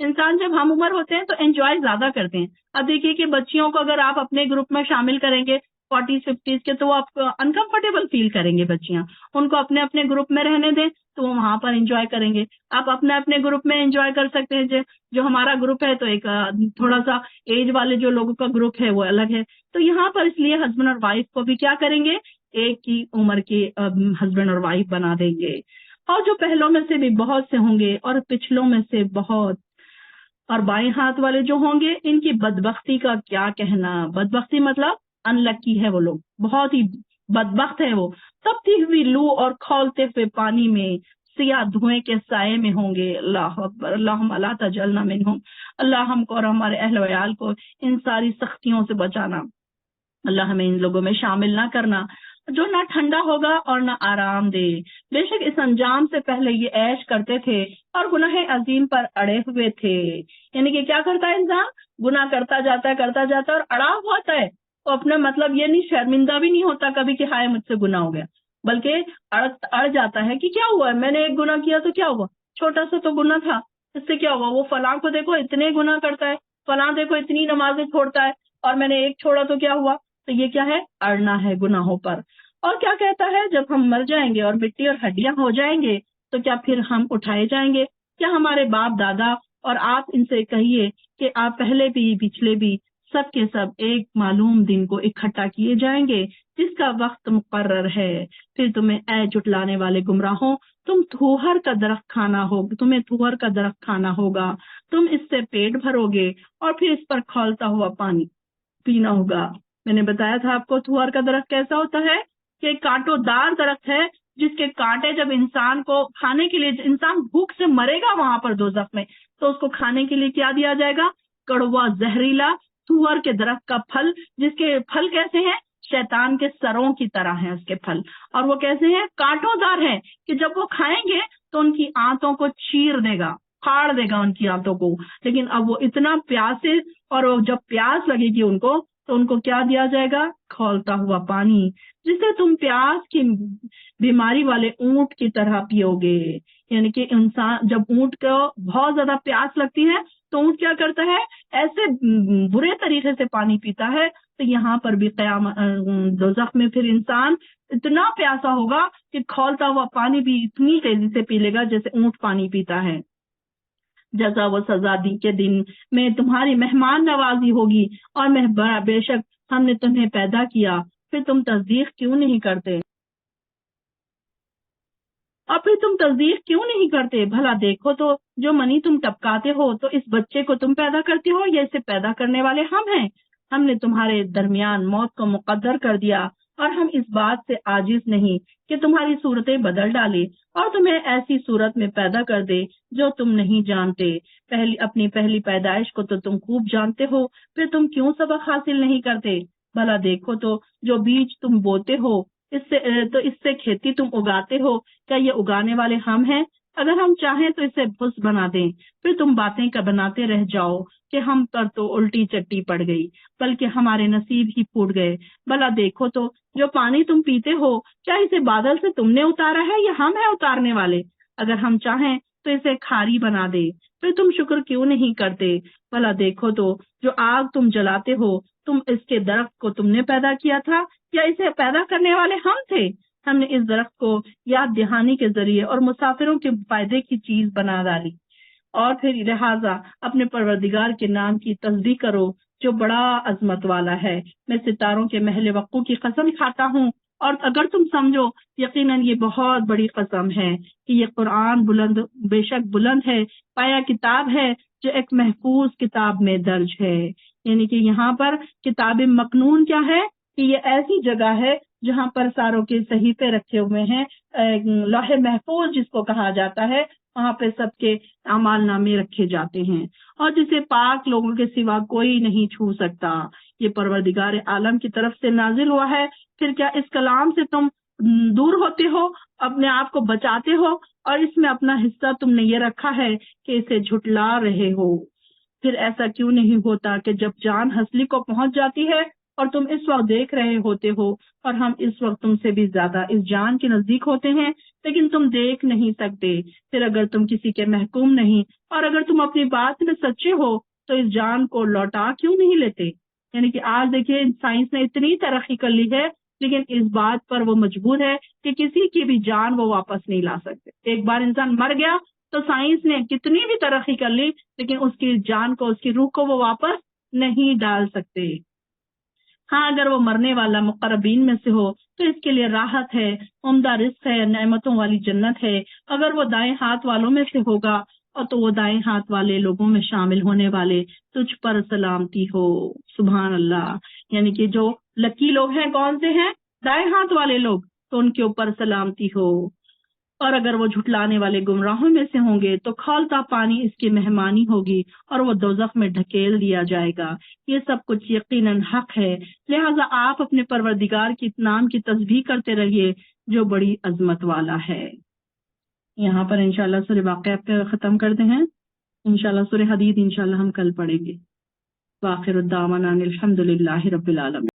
انسان جب ہم عمر ہوتے ہیں تو انجوائے زیادہ کرتے ہیں. اب دیکھیے کہ بچیوں کو اگر آپ اپنے گروپ میں شامل کریں گے 40-50 کے، تو وہ آپ انکمفرٹیبل فیل کریں گے. بچیاں ان کو اپنے اپنے گروپ میں رہنے دیں تو وہ وہاں پر انجوائے کریں گے. آپ اپنے اپنے گروپ میں انجوائے کر سکتے ہیں. جو ہمارا گروپ ہے تو ایک تھوڑا سا ایج والے جو لوگوں کا گروپ ہے وہ الگ ہے. تو یہاں پر اس لیے ہسبینڈ اور وائف کو بھی کیا کریں گے، ایک ہی عمر کے ہسبینڈ اور وائف بنا دیں گے. اور جو پہلوں میں سے بھی بہت سے ہوں گے اور پچھلوں میں سے بہت، اور بائیں ہاتھ والے جو ہوں گے ان کی بدبختی کا کیا کہنا. بدبختی مطلب ان لکی ہے، وہ لوگ بہت ہی بدبخت ہے. وہ تپتی ہوئی لو اور کھولتے ہوئے پانی میں سیاہ دھوئیں کے سائے میں ہوں گے. اللہ اکبر، اللہم لا تجعلنا منہم. اللہ ہم کو اور ہمارے اہل وعیال کو ان ساری سختیوں سے بچانا. اللہ ہمیں ان لوگوں میں شامل نہ کرنا جو نہ ٹھنڈا ہوگا اور نہ آرام دے. بے شک اس انجام سے پہلے یہ عیش کرتے تھے اور گناہ عظیم پر اڑے ہوئے تھے. یعنی کہ کیا کرتا ہے انسان، گناہ کرتا جاتا ہے اور اڑا ہوتا ہے. وہ اپنا مطلب یہ نہیں، شرمندہ بھی نہیں ہوتا کبھی کہ ہائے مجھ سے گناہ ہو گیا، بلکہ اڑ جاتا ہے کہ کیا ہوا، میں نے ایک گناہ کیا تو کیا ہوا، چھوٹا سا تو گناہ تھا، اس سے کیا ہوا. وہ فلاں کو دیکھو اتنے گناہ کرتا ہے، فلاں دیکھو اتنی نمازیں چھوڑتا ہے، اور میں نے ایک چھوڑا تو کیا ہوا. تو یہ کیا ہے، اڑنا ہے گناہوں پر. اور کیا کہتا ہے، جب ہم مر جائیں گے اور مٹی اور ہڈیاں ہو جائیں گے تو کیا پھر ہم اٹھائے جائیں گے؟ کیا ہمارے باپ دادا اور آپ ان سے کہیے کہ آپ پہلے بھی پچھلے بھی سب کے سب ایک معلوم دن کو اکٹھا کیے جائیں گے جس کا وقت مقرر ہے. پھر تمہیں اے جھٹلانے والے گمراہوں، تمہیں تھوہر کا درخت کھانا ہوگا، تم اس سے پیٹ بھرو گے اور پھر اس پر کھولتا ہوا پانی پینا ہوگا. میں نے بتایا تھا آپ کو تھوہر کا درخت کیسا ہوتا ہے، کہ کانٹوں دار درخت ہے جس کے کانٹے جب انسان کو کھانے کے لیے، انسان بھوک سے مرے گا وہاں پر دوزخ میں، تو اس کو کھانے کے لیے کیا دیا جائے گا، کڑوا زہریلا تھوہر کے درخت کا پھل، جس کے پھل کیسے ہیں، شیطان کے سروں کی طرح ہیں اس کے پھل، اور وہ کیسے ہیں، کانٹوں دار ہیں کہ جب وہ کھائیں گے تو ان کی آنتوں کو چیر دے گا، پھاڑ دے گا ان کی آنتوں کو. لیکن اب وہ اتنا پیاسے، اور جب پیاس لگے گی ان کو تو ان کو کیا دیا جائے گا، کھولتا ہوا پانی جسے تم پیاس کی بیماری والے اونٹ کی طرح پیو گے. یعنی کہ انسان جب اونٹ کو بہت زیادہ پیاس لگتی ہے تو اونٹ کیا کرتا ہے، ایسے برے طریقے سے پانی پیتا ہے. تو یہاں پر بھی دوزخ میں پھر انسان اتنا پیاسا ہوگا کہ کھولتا ہوا پانی بھی اتنی تیزی سے پی لے گا جیسے اونٹ پانی پیتا ہے. جزا و سزا دی کے دن میں تمہاری مہمان نوازی ہوگی، اور بے شک ہم نے تمہیں پیدا کیا، پھر تم تصدیق کیوں نہیں کرتے. بھلا دیکھو تو جو منی تم ٹپکاتے ہو تو اس بچے کو تم پیدا کرتے ہو یا اسے پیدا کرنے والے ہم ہیں. ہم نے تمہارے درمیان موت کو مقدر کر دیا، اور ہم اس بات سے عاجز نہیں کہ تمہاری صورتیں بدل ڈالے اور تمہیں ایسی صورت میں پیدا کر دے جو تم نہیں جانتے. اپنی پہلی پیدائش کو تو تم خوب جانتے ہو، پھر تم کیوں سبق حاصل نہیں کرتے. بھلا دیکھو تو جو بیج تم بوتے ہو اس سے کھیتی تم اگاتے ہو، کیا یہ اگانے والے ہم ہیں؟ اگر ہم چاہیں تو اسے بھس بنا دیں، پھر تم باتیں بناتے رہ جاؤ کہ ہم پر تو الٹی چٹی پڑ گئی، بلکہ ہمارے نصیب ہی پھوٹ گئے. بھلا دیکھو تو جو پانی تم پیتے ہو کیا اسے بادل سے تم نے اتارا ہے یا ہم ہیں اتارنے والے؟ اگر ہم چاہیں تو اسے کھاری بنا دے، پھر تم شکر کیوں نہیں کرتے. بھلا دیکھو تو جو آگ تم جلاتے ہو تم اس کے درخت کو تم نے پیدا کیا تھا یا اسے پیدا کرنے والے ہم تھے. ہم نے اس درخت کو یاد دہانی کے ذریعے اور مسافروں کے فائدے کی چیز بنا ڈالی. اور پھر لہٰذا اپنے پروردگار کے نام کی تسبیح کرو جو بڑا عظمت والا ہے. میں ستاروں کے محل وقوع کی قسم کھاتا ہوں، اور اگر تم سمجھو یقیناً یہ بہت بڑی قسم ہے کہ یہ قرآن بے شک بلند ہے، پایا کتاب ہے جو ایک محفوظ کتاب میں درج ہے. یعنی کہ یہاں پر کتاب مکنون کیا ہے، کہ یہ ایسی جگہ ہے جہاں پر ساروں کے صحیفے رکھے ہوئے ہیں، لوح محفوظ جس کو کہا جاتا ہے، وہاں پہ سب کے اعمال نامے رکھے جاتے ہیں، اور جسے پاک لوگوں کے سوا کوئی نہیں چھو سکتا. یہ پروردگار عالم کی طرف سے نازل ہوا ہے. پھر کیا اس کلام سے تم دور ہوتے ہو، اپنے آپ کو بچاتے ہو، اور اس میں اپنا حصہ تم نے یہ رکھا ہے کہ اسے جھٹلا رہے ہو. پھر ایسا کیوں نہیں ہوتا کہ جب جان ہنسلی کو پہنچ جاتی ہے اور تم اس وقت دیکھ رہے ہوتے ہو اور ہم اس وقت تم سے بھی زیادہ اس جان کے نزدیک ہوتے ہیں لیکن تم دیکھ نہیں سکتے۔ پھر اگر تم کسی کے محکوم نہیں اور اگر تم اپنی بات میں سچے ہو تو اس جان کو لوٹا کیوں نہیں لیتے؟ یعنی کہ آج دیکھیے سائنس نے اتنی ترقی کر لی ہے لیکن اس بات پر وہ مجبور ہے کہ کسی کی بھی جان وہ واپس نہیں لا سکتے۔ ایک بار انسان مر گیا تو سائنس نے کتنی بھی ترقی کر لی لیکن اس کی جان کو اس کی روح کو وہ واپس نہیں ڈال سکتے۔ ہاں اگر وہ مرنے والا مقربین میں سے ہو تو اس کے لیے راحت ہے، عمدہ رزق ہے، نعمتوں والی جنت ہے۔ اگر وہ دائیں ہاتھ والوں میں سے ہوگا اور تو وہ دائیں ہاتھ والے لوگوں میں شامل ہونے والے تجھ پر سلامتی ہو۔ سبحان اللہ، یعنی کہ جو لکی لوگ ہیں کون سے ہیں؟ دائیں ہاتھ والے لوگ، تو ان کے اوپر سلامتی ہو۔ اور اگر وہ جھٹلانے والے گمراہوں میں سے ہوں گے تو کھولتا پانی اس کی مہمانی ہوگی اور وہ دوزخ میں ڈھکیل دیا جائے گا۔ یہ سب کچھ یقیناً حق ہے، لہٰذا آپ اپنے پروردگار کی نام کی تسبیح کرتے رہیے جو بڑی عظمت والا ہے۔ یہاں پر انشاءاللہ سورہ واقعہ پہ ختم کرتے ہیں، انشاءاللہ سورہ حدید انشاءاللہ ہم کل پڑھیں گے۔ وآخر الدعوانا الحمد للہ رب العالمین۔